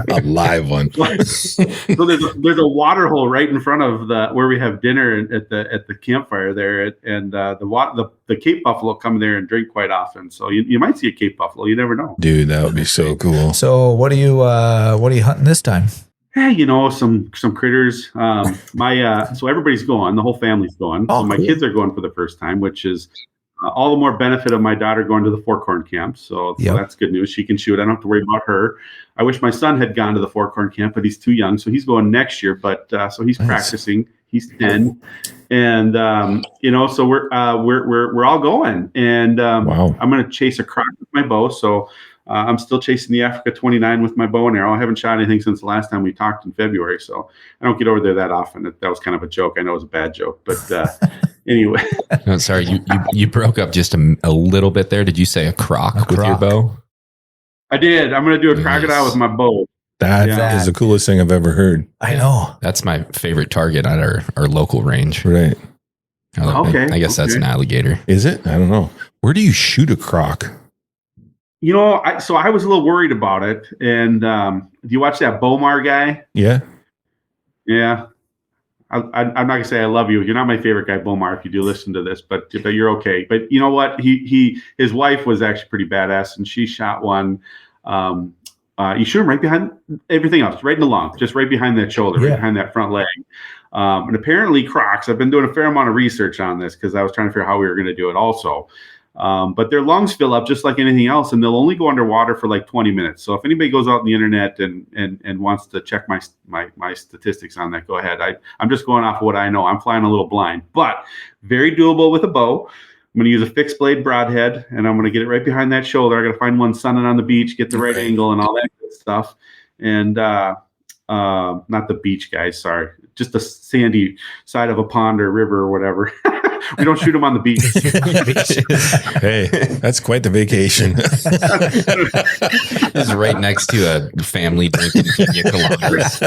A live one. So there's a water hole right in front of where we have dinner at the campfire there, and the Cape buffalo come there and drink quite often. So you might see a Cape buffalo. You never know. Dude, that would be so cool. So what are you hunting this time? Hey, some critters. So everybody's going. The whole family's going. Oh, so my cool. kids are going for the first time, which is all the more benefit of my daughter going to the Forkhorn Camps. So Yep. that's good news. She can shoot. I don't have to worry about her. I wish my son had gone to the Forkhorn Camp, but he's too young, so he's going next year. But so he's Nice. practicing. He's 10, and so we're all going. And Wow. I'm going to chase a croc with my bow. So. I'm still chasing the Africa 29 with my bow and arrow. I haven't shot anything since the last time we talked in February, so I don't get over there that often. That was kind of a joke. I know it was a bad joke, but anyway. No, sorry, you broke up just a little bit there. Did you say a croc with your croc. bow? I did. I'm going to do a Nice. crocodile with my bow. That is Yeah. the coolest thing I've ever heard. I know. That's my favorite target at our local range. Right. Okay, I guess that's okay. an alligator. Is it? I don't know. Where do you shoot a croc? So I was a little worried about it. And do you watch that Bomar guy? Yeah. Yeah. I'm not gonna say I love you. You're not my favorite guy, Bomar, if you do listen to this, but you're okay. But you know what? His wife was actually pretty badass, and she shot one. You shoot him right behind everything else, right in the lung, just right behind that shoulder, Yeah. right behind that front leg. And apparently, crocs. I've been doing a fair amount of research on this because I was trying to figure out how we were going to do it, also. But their lungs fill up just like anything else, and they'll only go underwater for like 20 minutes. So if anybody goes out on the internet and wants to check my statistics on that, go ahead. I'm just going off of what I know. I'm flying a little blind, but very doable with a bow. I'm going to use a fixed blade broadhead, and I'm going to get it right behind that shoulder. I got to find one sunning on the beach, get the right angle, and all that good stuff. And not the beach, guys. Sorry, just the sandy side of a pond or river or whatever. We don't shoot them on the beach. Hey, that's quite the vacation. It's right next to a family drinking pina coladas.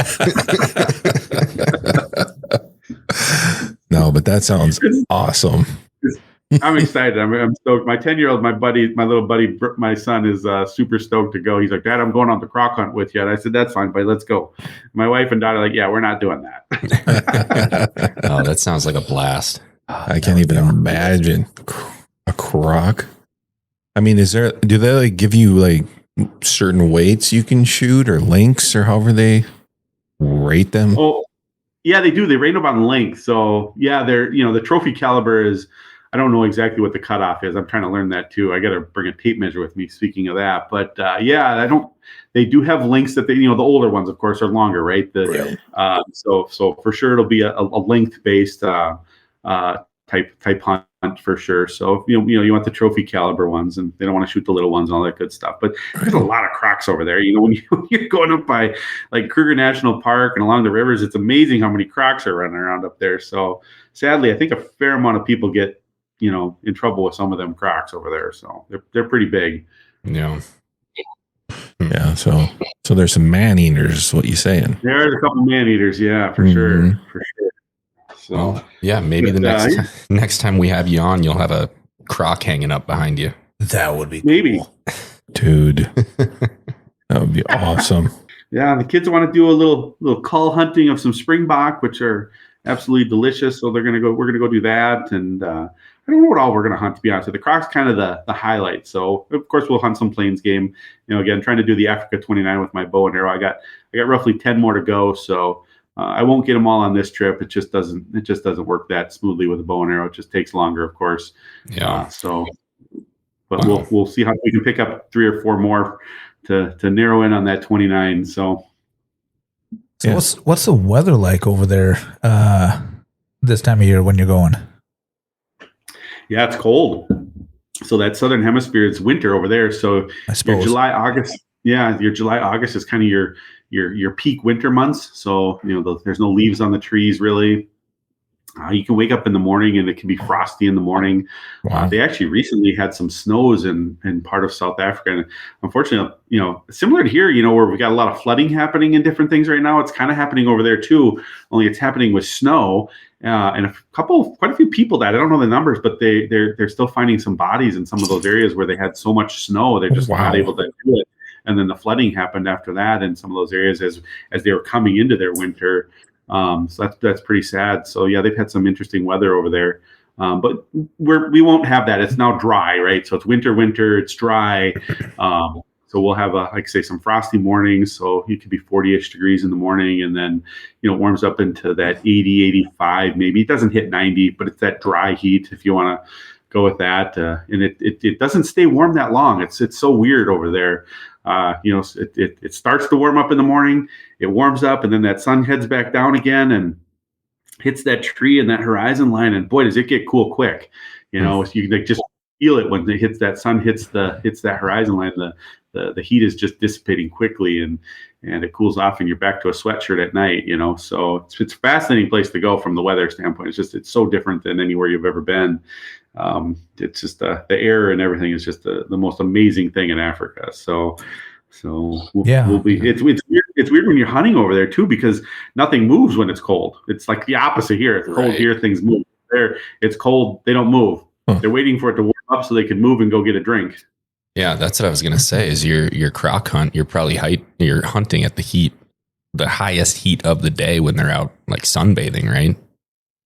No, but that sounds awesome. I'm excited. I'm stoked. My 10-year-old, my little buddy, my son is super stoked to go. He's like, Dad, I'm going on the croc hunt with you. And I said, that's fine, buddy. Let's go. My wife and daughter are like, yeah, we're not doing that. Oh, that sounds like a blast. I can't even imagine a croc. I mean, do they like give you like certain weights you can shoot or lengths or however they rate them? Oh, yeah, they do. They rate them on length. So yeah, the trophy caliber is, I don't know exactly what the cutoff is. I'm trying to learn that too. I got to bring a tape measure with me. Speaking of that, but they do have lengths that the older ones, of course, are longer, right? So for sure it'll be a length based type hunt for sure. So you want the trophy caliber ones, and they don't want to shoot the little ones and all that good stuff. But there's a lot of crocs over there. When you're going up by like Kruger National Park and along the rivers, it's amazing how many crocs are running around up there. So sadly, I think a fair amount of people get in trouble with some of them crocs over there. So they're pretty big. Yeah. Yeah. So there's some man eaters, is what you're saying. There's a couple man eaters. Yeah, for sure. For sure. So Well, yeah, maybe the next time we have you on, you'll have a croc hanging up behind you. That would be maybe. cool. Dude, that would be awesome. Yeah, the kids want to do a little call hunting of some springbok, which are absolutely delicious. So we're gonna go do that, and I don't know what all we're gonna hunt, to be honest with you. The croc's kind of the highlight. So of course we'll hunt some plains game. Again, trying to do the Africa 29 with my bow and arrow. I got roughly 10 more to go, so I won't get them all on this trip. It just doesn't work that smoothly with a bow and arrow. It just takes longer, of course. Yeah. But we'll see how we can pick up 3 or 4 more to narrow in on that 29. So what's the weather like over there this time of year when you're going? Yeah, it's cold. So that southern hemisphere, it's winter over there. So I suppose. your July, August is kind of your peak winter months. So there's no leaves on the trees really. You can wake up in the morning and it can be frosty in the morning. Wow. They actually recently had some snows in part of South Africa. And unfortunately, similar to here, where we got a lot of flooding happening and different things right now, it's kind of happening over there too, only it's happening with snow. And quite a few people died. I don't know the numbers, but they're still finding some bodies in some of those areas where they had so much snow, they're just not able to do it. And then the flooding happened after that in some of those areas as they were coming into their winter. So that's pretty sad. So yeah, they've had some interesting weather over there. But we won't have that. It's now dry, right? So it's winter, it's dry. So we'll have some frosty mornings. So it could be 40-ish degrees in the morning, and then, it warms up into that 80, 85, maybe. It doesn't hit 90, but it's that dry heat if you want to go with that. And it doesn't stay warm that long. It's so weird over there. It starts to warm up in the morning, it warms up, and then that sun heads back down again and hits that tree and that horizon line. And boy, does it get cool quick. You just feel it when it hits that sun, hits that horizon line. The heat is just dissipating quickly, and it cools off, and you're back to a sweatshirt at night. So it's a fascinating place to go from the weather standpoint. It's so different than anywhere you've ever been. It's just the air and everything is just the most amazing thing in Africa. So we'll be. It's weird. It's weird when you're hunting over there too, because nothing moves when it's cold. It's like the opposite here. It's cold here, things move. There, it's cold, they don't move. They're waiting for it to warm up so they can move and go get a drink. Yeah, that's what I was gonna say. Is your croc hunt? You're hunting at the highest heat of the day when they're out like sunbathing, right?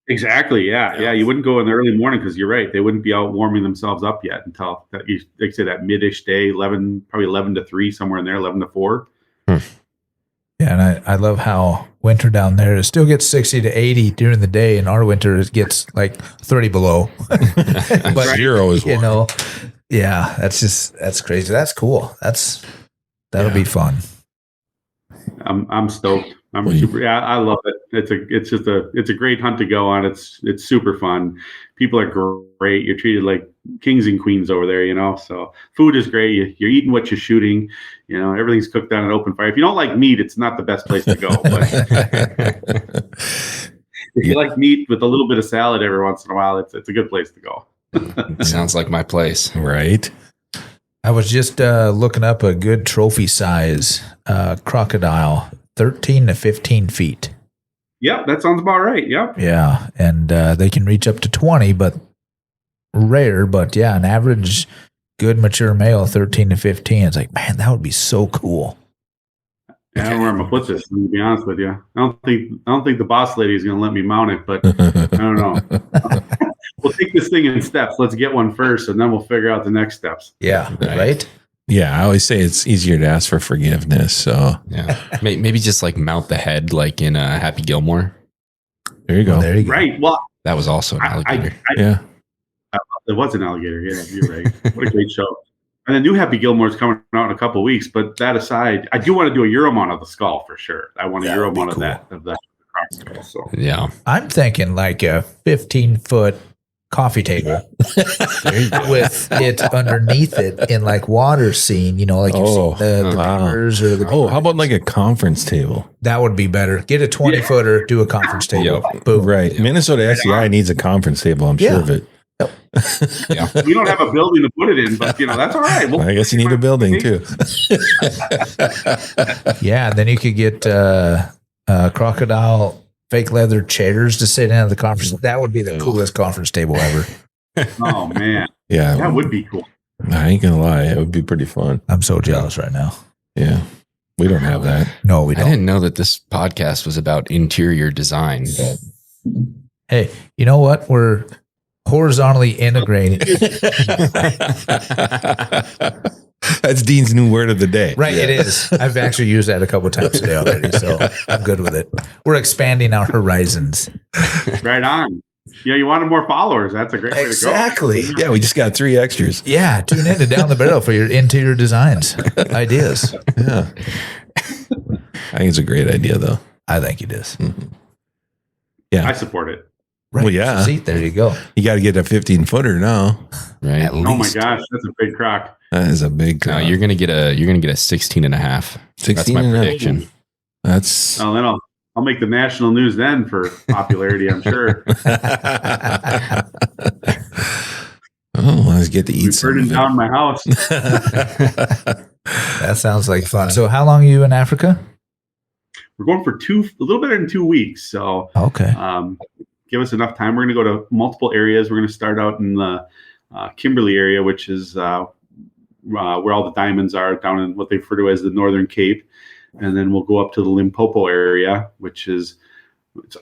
Exactly. Yeah. You wouldn't go in the early morning because you're right. They wouldn't be out warming themselves up yet until like say that mid-ish day, probably 11 to 3, somewhere in there, 11 to 4. Yeah, and I love how winter down there, it still gets 60 to 80 during the day, and our winter it gets like 30 below. But 0 is warm. Yeah, that's crazy. That's cool. That'll be fun. I'm stoked. I love it. It's a great hunt to go on. It's super fun. People are great. You're treated like kings and queens over there, so food is great. You're eating what you're shooting, everything's cooked on an open fire. If you don't like meat, it's not the best place to go. But if you like meat with a little bit of salad every once in a while, it's a good place to go. Sounds like my place. Right. I was just looking up a good trophy size crocodile, 13 to 15 feet. Yep, that sounds about right. Yep. Yeah, and they can reach up to 20, but rare. But yeah, an average good mature male, 13 to 15. It's like, man, that would be so cool. I don't know where I'm gonna put this. To be honest with you, I don't think the boss lady is gonna let me mount it, but I don't know. We'll take this thing in steps. Let's get one first, and then we'll figure out the next steps. Yeah, right? Yeah, I always say it's easier to ask for forgiveness. So yeah, maybe just like mount the head like in Happy Gilmore. There you go. There you go. Right. Well, that was also an alligator. It was an alligator. Yeah, you're right. What a great show. And the new Happy Gilmore is coming out in a couple of weeks. But that aside, I do want to do a Euro mount of the skull for sure. I want a Euro mount of the croc skull. So yeah, I'm thinking like a 15-foot coffee table with it underneath it in like water scene, like you see the beavers or the. How about like a conference table? That would be better. Get a 20-footer, do a conference table. Yep. Boom. Right. Minnesota SCI needs a conference table. I'm sure of it. Yeah. We don't have a building to put it in, but that's all right. I guess you need a building too. Yeah, and then you could get crocodile fake leather chairs to sit in at the conference. That would be the coolest conference table ever. Oh man, Yeah, that would be cool. I ain't gonna lie, it would be pretty fun. I'm so jealous right now. Yeah, we don't have that. No, we I don't. didn't know that this podcast was about interior design. But Hey, you know what? We're horizontally integrating. That's Dean's new word of the day. Right, it is. I've actually used that a couple of times today already, so I'm good with it. We're expanding our horizons. Right on. You wanted more followers. That's a great way to go. Exactly. Yeah, we just got 3 extras. Yeah, tune in to Down the Barrel for your interior designs ideas. Yeah, I think it's a great idea, though. I think it is. Yeah, I support it. Right. Well, yeah. See, there you go. you got to get a 15-footer now. right. At Oh my least. gosh, that's a big crock. That is a big. No, you're gonna get a 16 and a half. 16 That's my and a half. prediction. That's. Oh, then I'll make the national news then for popularity. I'm sure. Oh, let's get to eat You're some. burning of it. down my house. That sounds like fun. So, how long are you in Africa? We're going for a little bit in 2 weeks. So Okay. give us enough time. We're going to go to multiple areas. We're going to start out in the Kimberley area, which is where all the diamonds are, down in what they refer to as the Northern Cape. And then we'll go up to the Limpopo area, which is, it's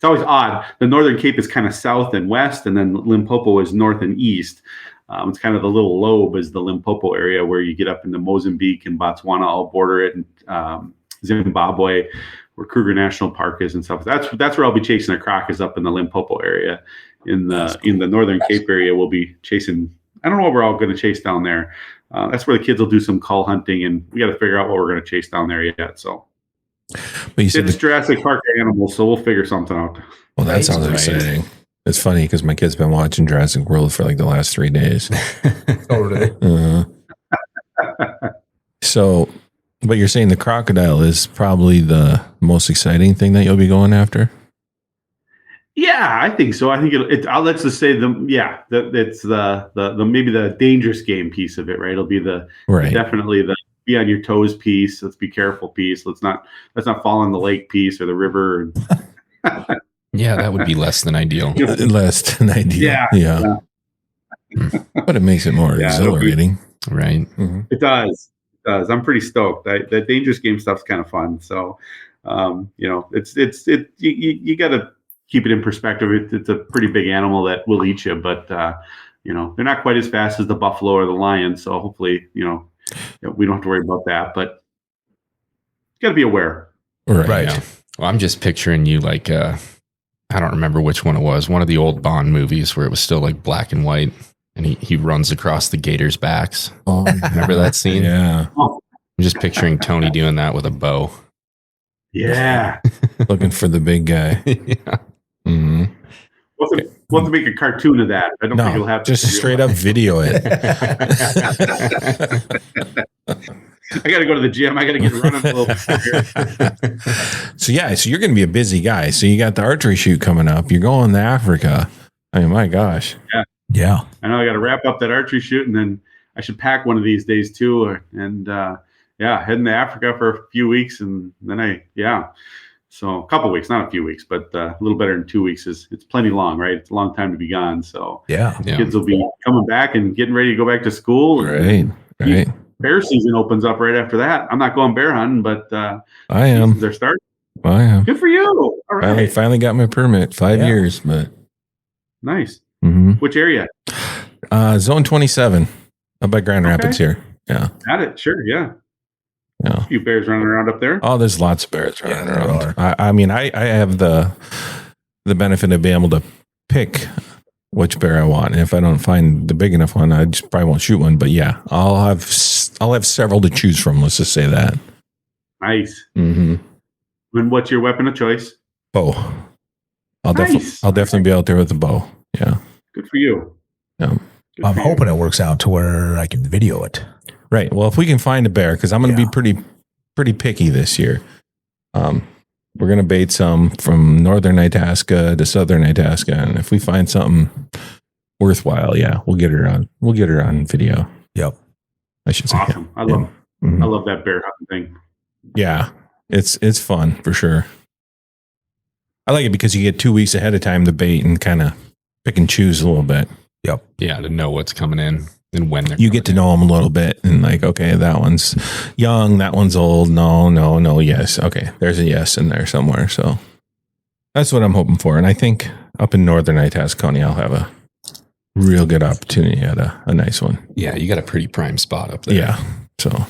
always odd. The Northern Cape is kind of south and west, and then Limpopo is north and east. It's kind of the little lobe is the Limpopo area where you get up into Mozambique and Botswana, all border it, and Zimbabwe, where Kruger National Park is and stuff. That's where I'll be chasing a croc, is up in the Limpopo area. In the Northern Cape area, we'll be chasing. I don't know what we're all going to chase down there. That's where the kids will do some call hunting, and we got to figure out what we're going to chase down there yet. So But you said it's Jurassic Park animals, so we'll figure something out. well, that sounds Right. exciting. It's funny because my kid's been watching Jurassic World for like the last 3 days. Oh, really? So, but you're saying the crocodile is probably the most exciting thing that you'll be going after? Yeah, I think so. I think let's just say it's the maybe the dangerous game piece of it, right? It'll be Right. definitely the be on your toes piece. Let's be careful piece. Let's not fall in the lake piece or the river. Yeah, that would be less than ideal. Less than ideal. Yeah. But it makes it more Yeah, exhilarating. Right. Mhm. It does. I'm pretty stoked. The dangerous game stuff's kind of fun. So, you got to keep it in perspective. It's a pretty big animal that will eat you, but they're not quite as fast as the buffalo or the lion. So hopefully, we don't have to worry about that. But you got to be aware. Right. Yeah. Well, I'm just picturing you like I don't remember which one it was. One of the old Bond movies where it was still like black and white, and he runs across the gators' backs. Oh, Remember that scene? yeah. I'm just picturing Tony doing that with a bow. Yeah. Looking for the big guy. Yeah. hmm We'll have to make a cartoon of that. I don't think it'll No, happen. just straight up video it. I got to go to the gym. I got to get running a little bit here. So you're going to be a busy guy. So you got the archery shoot coming up. You're going to Africa. I mean, my gosh. Yeah. I know I got to wrap up that archery shoot, and then I should pack one of these days too. And heading to Africa for a few weeks, and then so a couple weeks, not a few weeks, but a little better than 2 weeks. It's plenty long, right? It's a long time to be gone. So Yeah. Yeah. kids will be coming back and getting ready to go back to school. Right. Bear season opens up right after that. I'm not going bear hunting, but I am. they're starting. I am. Good for you. All right. Finally got my permit. 5 Yeah. years, but Nice. mhm. Which area? Zone 27 up by Grand Rapids here. Yeah. Got it. Sure. Yeah. Yeah. A few bears running around up there. Oh, there's lots of bears Yeah, running there around. are. I mean, I have the benefit of being able to pick which bear I want. And if I don't find the big enough one, I just probably won't shoot one. But yeah, I'll have several to choose from. Let's just say that. Nice. Mm-hmm. And what's your weapon of choice? Bow. I'll Nice. definitely be out there with the bow. Yeah. Good for you. Yeah. Good I'm for you. hoping it works out to where I can video it. Right. Well, if we can find a bear, because I'm going to be pretty picky this year. We're going to bait some from northern Itasca to southern Itasca, and if we find something worthwhile. Yeah, we'll get her on. We'll get her on video. Yep. I should say. Awesome. Yeah. I love that bear hunting thing. Yeah, it's fun for sure. I like it because you get 2 weeks ahead of time to bait and kind of pick and choose a little bit. Yep. Yeah, to know what's coming in and when they're You get to know them a little bit and like, okay, that one's young, that one's old. No, yes. Okay, there's a yes in there somewhere. So that's what I'm hoping for. And I think up in northern Itascona, I'll have a real good opportunity at a nice one. Yeah, you got a pretty prime spot up there. Yeah. So.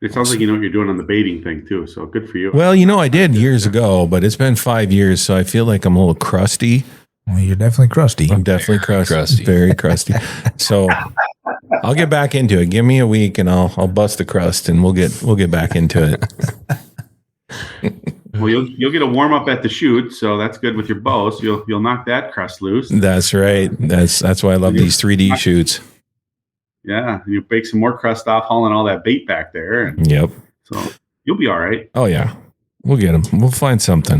It sounds like you know what you're doing on the baiting thing too. So good for you. Well, I did years ago, but it's been 5 years, so I feel like I'm a little crusty. Well, you're definitely crusty. I'm definitely crusty. Very crusty. So I'll get back into it. Give me a week and I'll bust the crust and we'll get back into it. Well, you'll get a warm up at the shoot, so that's good with your bow. So you'll knock that crust loose. That's right. That's why I love these 3D shoots. Yeah, you bake some more crust off, hauling all that bait back there. And Yep. so you'll be all right. Oh yeah, we'll get them. We'll find something.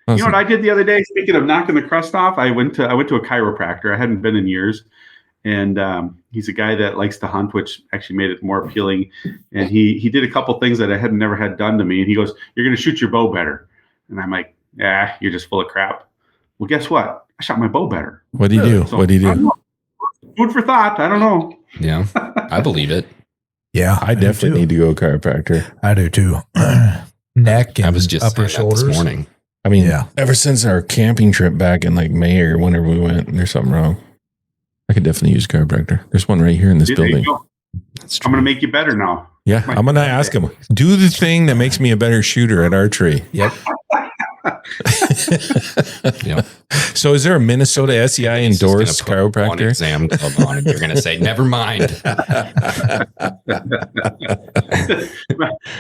You know what I did the other day? Speaking of knocking the crust off, I went to a chiropractor. I hadn't been in years, and he's a guy that likes to hunt, which actually made it more appealing. And he did a couple things that I had never had done to me. And he goes, "You're going to shoot your bow better." And I'm like, "Yeah, you're just full of crap." Well, guess what? I shot my bow better. What do you do? So, What do you do? Food for thought. I don't know. Yeah, I believe it. Yeah. I definitely need to go to a chiropractor. I do too. Neck and I was just upper saying that shoulders. this morning. I mean, Yeah. ever since our camping trip back in like May or whenever we went, there's something wrong. I could definitely use a chiropractor. There's one right here in this There you building. go. That's I'm true. going to make you better now. Yeah, I'm gonna ask him. Do the thing that makes me a better shooter at archery. Yep. Yep. So, is there a Minnesota SEI He's just endorsed gonna put one chiropractor? exam club on, and you're going to say, "Never mind."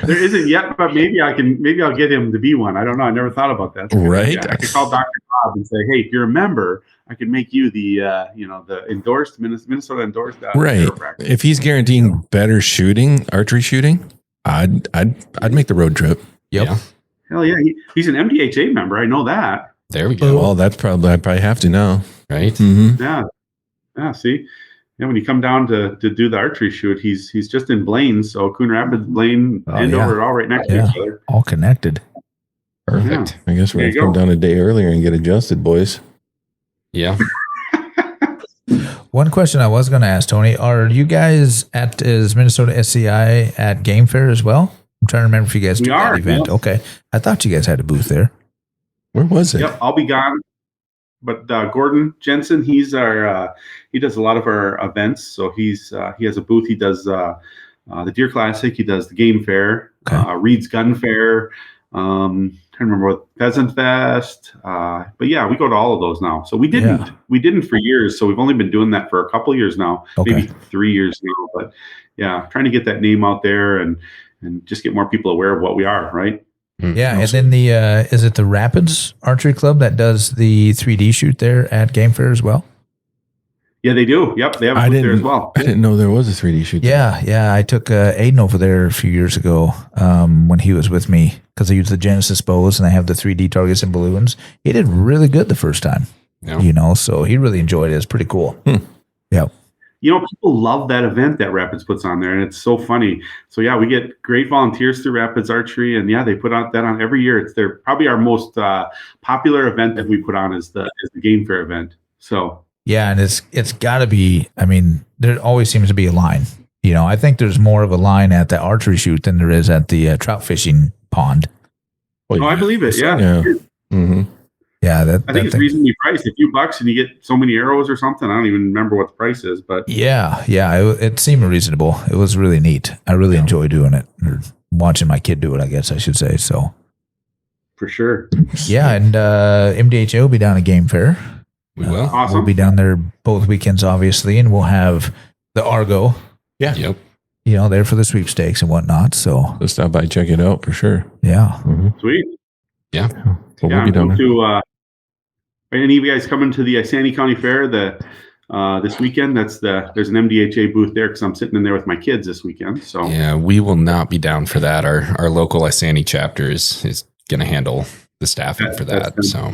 There isn't yet, but maybe I'll get him to be one. I don't know. I never thought about that. Right. Yeah, I could call Dr. Bob and say, "Hey, if you're a member, I could make you the the endorsed Minnesota endorsed Right. chiropractor." If he's guaranteeing better shooting, archery shooting, I'd make the road trip. Yep. Yeah. Hell yeah, he's an MDHA member. I know that. There we go. Well, I probably have to now. Right. Mm-hmm. Yeah. See, yeah. When you come down to do the archery shoot, he's just in Blaine. So Coon Rapids, Blaine, Andover are all right next to each other. All connected. Perfect. I guess we're There going you to come go. down a day earlier and get adjusted, boys. Yeah. One question I was going to ask, Tony, are you guys is Minnesota SCI at Game Fair as well? I'm trying to remember if you guys We do are, that event. yeah. Okay. I thought you guys had a booth there. Where was it? Yep, I'll be gone. But Gordon Jensen, he's our he does a lot of our events. So he has a booth. He does the Deer Classic. He does the Game Fair, Okay. Reed's Gun Fair. Trying to remember what Pheasant Fest. But yeah, we go to all of those now. So we didn't for years. So we've only been doing that for a couple of years now, Okay. maybe 3 years now. But yeah, trying to get that name out there and just get more people aware of what we are, right? Yeah. And then the, is it the Rapids Archery Club that does the 3D shoot there at Game Fair as well? Yeah, they do. Yep, they have a booth there as well. I didn't know there was a 3D shoot. Yeah. I took Aiden over there a few years ago when he was with me because I used the Genesis bows and I have the 3D targets and balloons. He did really good the first time, Yeah. so he really enjoyed it. It's pretty cool. Yeah. People love that event that Rapids puts on there, and it's so funny. So yeah, we get great volunteers through Rapids Archery, and yeah, they put out that on every year. It's probably our most popular event that we put on is the Game Fair event. So Yeah, and it's got to be. I mean, there always seems to be a line. I think there's more of a line at the archery shoot than there is at the trout fishing pond. Well, I believe it. Yeah, Yeah. Mm-hmm. Yeah, I think it's reasonably priced. A few bucks, and you get so many arrows or something. I don't even remember what the price is, but Yeah, it seemed reasonable. It was really neat. I really enjoy doing it, or watching my kid do it. I guess I should say so. for sure. Yeah, and MDHA will be down at Game Fair. We will. Awesome. We'll be down there both weekends, obviously, and we'll have the Argo, Yep. there for the sweepstakes and whatnot. So So stop by, check it out for sure. yeah, Sweet. Yeah. So Yeah, we'll be down move there. to. Any of you guys coming to the Sandy County Fair this weekend? There's an MDHA booth there because I'm sitting in there with my kids this weekend. So Yeah. We will not be down for that. Our local Isani chapter is going to handle the staffing for that. That's So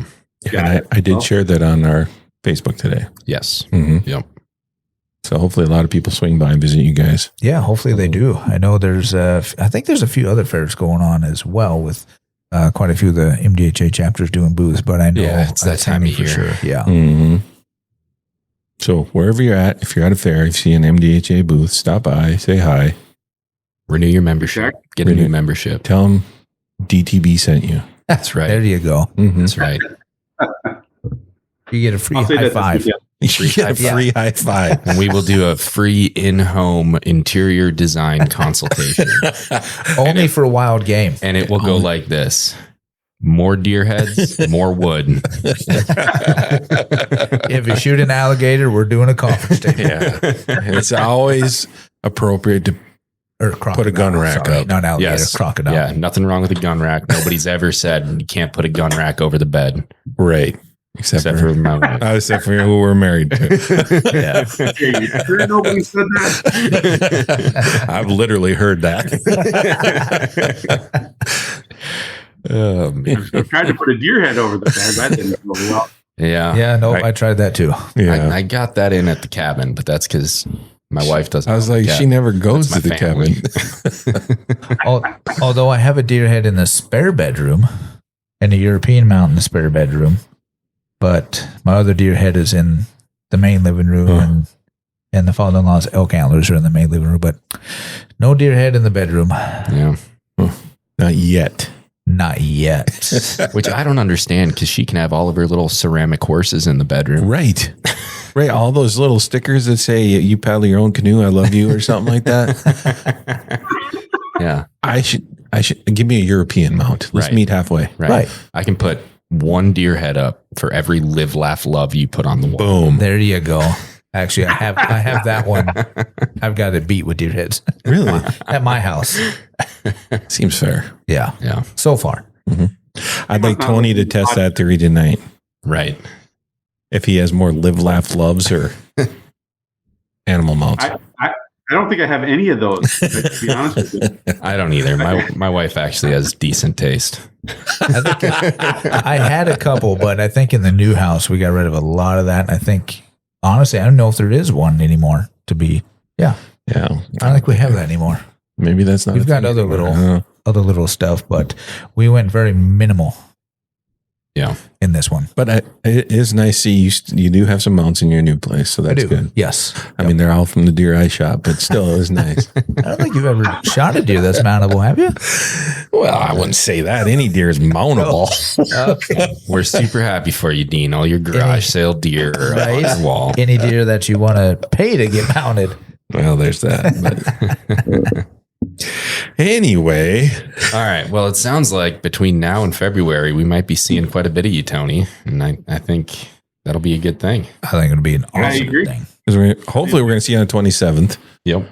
Yeah, and I did share that on our Facebook today. Yes. Mm-hmm. Yep. So hopefully a lot of people swing by and visit you guys. Yeah, hopefully they do. I know I think there's a few other fairs going on as well with quite a few of the MDHA chapters doing booths, but I know it's that time of for year. sure. Yeah. Mm-hmm. So wherever you're at, if you're at a fair, if you see an MDHA booth, stop by, say hi. Renew your membership. Get a new membership. Tell them DTB sent you. That's right. There you go. Mm-hmm. That's right. You get a free I'll say high that five. You get a free high five. And we will do a free in-home interior design consultation. Only for wild game. And it will go like this. More deer heads, more wood. If you shoot an alligator, we're doing a conference table. Yeah. It's always appropriate to Or crocodile. Put a gun rack up. Not alligator, Yes. crocodile. Yeah, nothing wrong with a gun rack. Nobody's ever said you can't put a gun rack over the bed. right. Except for my wife. except for who we're married to. Yeah. Okay, you sure nobody said that? I've literally heard that. Oh, man. I tried to put a deer head over the bed. That didn't go well. Yeah. Yeah, no, Right. I tried that too. Yeah. I got that in at the cabin, but that's because my wife doesn't. I was like, Yeah. she never goes to That's the my family. cabin. Although I have a deer head in the spare bedroom and a European mount in the spare bedroom, but my other deer head is in the main living room and the father-in-law's elk antlers are in the main living room, but no deer head in the bedroom. Yeah. Not yet. Not yet. Which I don't understand because she can have all of her little ceramic horses in the bedroom. Right. Right. All those little stickers that say you paddle your own canoe, I love you, or something like that. Yeah. I should give me a European mount. Let's Right. meet halfway. Right. I can put one deer head up for every live, laugh, love you put on the wall. Boom. There you go. Actually, I have that one. I've got it beat with deer heads Really? at my house. Seems fair. Yeah. Yeah. So far. I'd like Tony to test that theory tonight. Right. If he has more live, laugh, loves or animal mounts. I don't think I have any of those, to be honest with you. I don't either. My wife actually has decent taste. I had a couple, but I think in the new house we got rid of a lot of that. I think honestly, I don't know if there is one anymore to be. Yeah. Yeah. I don't think we have that anymore. Maybe that's not. We've a got thing other anymore. little stuff, but we went very minimal Yeah. in this one. But it is nice to see you do have some mounts in your new place, so that's good. Yes. I mean, they're all from the deer eye shop, but still, it was nice. I don't think you've ever shot a deer that's mountable, have you? Well, I wouldn't say that. Any deer is mountable. Okay. We're super happy for you, Dean. All your garage sale deer are on Right. your wall. Any deer that you want to pay to get mounted. Well, there's that. But anyway, All right. Well, it sounds like between now and February, we might be seeing quite a bit of you, Tony. And I think that'll be a good thing. I think it'll be an I awesome agree. thing. because hopefully we're going to see you on the 27th. Yep.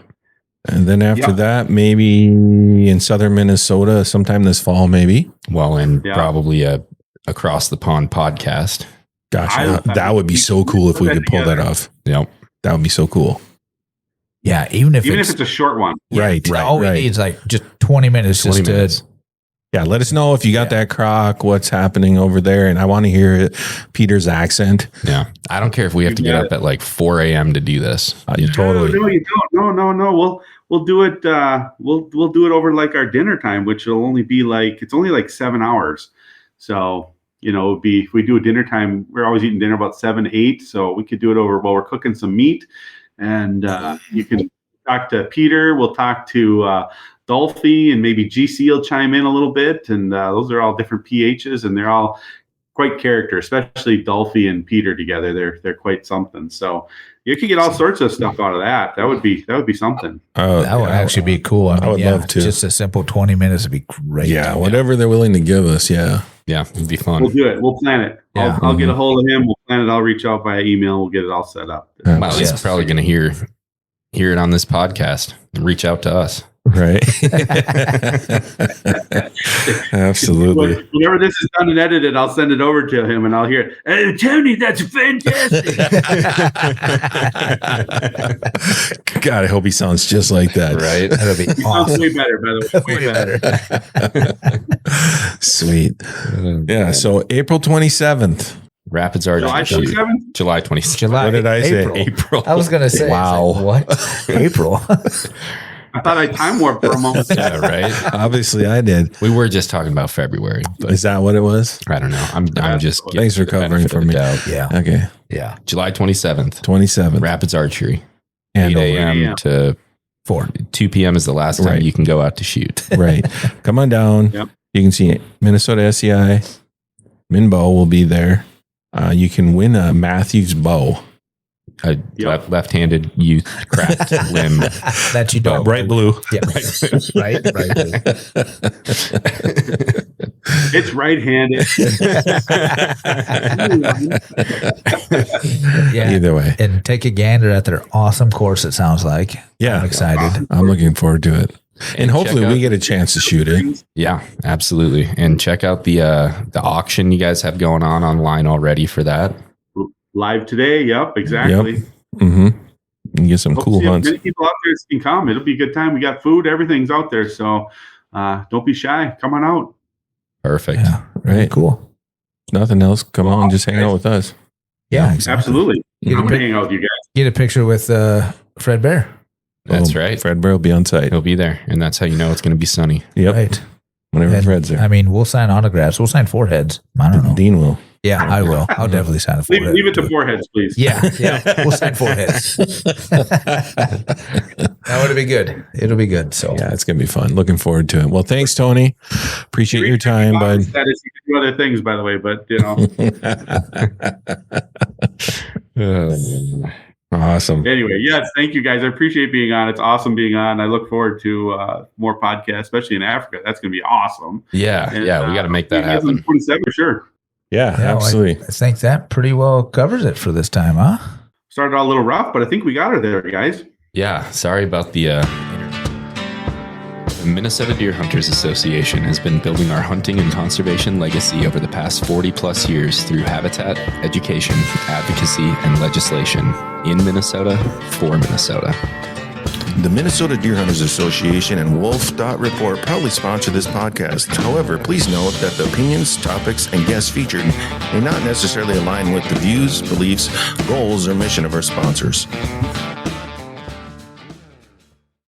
And then after Yeah. that, maybe in southern Minnesota sometime this fall, maybe. Well, and Yeah. probably a across the pond podcast. Gosh, I- that would be so cool if we could pull that off. Yep. That would be so cool. Yeah, even if Even it's, if it's a short one. Right. all it needs like just 20 minutes 20 just to minutes. Yeah, let us know if you got that croc, what's happening over there. And I want to hear Peter's accent. Yeah. I don't care if we have to get up at like 4 a.m. to do this. Totally. No, you don't. No. We'll do it. We'll do it over like our dinner time, which will only be it's only like 7 hours. So it'd be if we do a dinner time, we're always eating dinner about 7, 8. So we could do it over while we're cooking some meat, and you can talk to Peter. We'll talk to Dolphy, and maybe GC will chime in a little bit. And those are all different PHs, and they're all quite character, especially Dolphy and Peter together. They're quite something. So you could get all sorts of stuff out of that. That would be something. that would actually be cool. I would love to. Just a simple 20 minutes would be great. Yeah, whatever they're willing to give us. Yeah. Yeah. It'd be fun. We'll do it. We'll plan it. Yeah. I'll get a hold of him. We'll plan it. I'll reach out via email. We'll get it all set up. Well, he's Yes. probably going to hear it on this podcast and reach out to us. Right. Absolutely. Whenever this is done and edited, I'll send it over to him and I'll hear it. Hey, Tony, that's fantastic. God, I hope he sounds just like that. Right. That'll be Sounds awesome. way better, by the way. Way better. Sweet. Yeah. So April 27th, Rapids Archery July Shoot. 27th? July 27th. July. What did I say? April. I was going to say. Wow. Like, what? April. I thought I time warped for a moment. Yeah, right. Obviously, I did. We were just talking about February, but Is that what it was? I don't know. I'm just giving Thanks for the covering benefit for of the me. doubt. Yeah. Okay. Yeah. July 27th, 27th. Rapids Archery. And 8 a.m. to 2 p.m. is the last time Right. you can go out to shoot. Right. Come on down. Yep. You can see Minnesota SCI. Minbow will be there. You can win a Matthews bow. A Yep. left-handed youth craft limb. That you don't. Bright blue. Yeah. Right. It's right-handed. Yeah. Either way. And take a gander at their awesome course, it sounds like. Yeah. I'm excited. I'm looking forward to it. And hopefully check we out- get a chance to shoot it. Yeah, absolutely. And check out the auction you guys have going on online already for that. Live today. Yep, exactly. Mm-hmm. And get some Hope cool to see hunts. many people out there can come. It'll be a good time. We got food. Everything's out there. So don't be shy. Come on out. Perfect. Yeah. Right. Cool. Nothing else. Come on, just hang out with us. Yeah. Exactly. Absolutely. Get a I'm going to pic- hang out with you guys. Get a picture with Fred Bear. That's Boom. right. Fred Bear will be on site. He'll be there, and that's how you know it's going to be sunny. Yep. Right. Whenever And, Fred's there. I mean, we'll sign autographs. We'll sign foreheads. I don't know. Dean will. Yeah, I will. I'll definitely sign a forehead. Leave it to foreheads, please. Yeah. We'll sign foreheads. That would be good. It'll be good. So Yeah, it's going to be fun. Looking forward to it. Well, thanks, Tony. Appreciate your time, bud. Status, you can do other things, by the way, but Awesome. Anyway, yes, thank you guys. I appreciate being on. It's awesome being on. I look forward to more podcasts, especially in Africa. That's going to be awesome. Yeah, And, we got to make that happen. 27 for sure. Yeah, well, absolutely. I think that pretty well covers it for this time, huh? Started out a little rough, but I think we got her there, guys. Yeah, sorry about the Minnesota Deer Hunters Association has been building our hunting and conservation legacy over the past 40 plus years through habitat, education, advocacy, and legislation in Minnesota for Minnesota. The Minnesota Deer Hunters Association and wolf.report proudly sponsor this podcast. However, please note that the opinions, topics, and guests featured may not necessarily align with the views, beliefs, goals, or mission of our sponsors.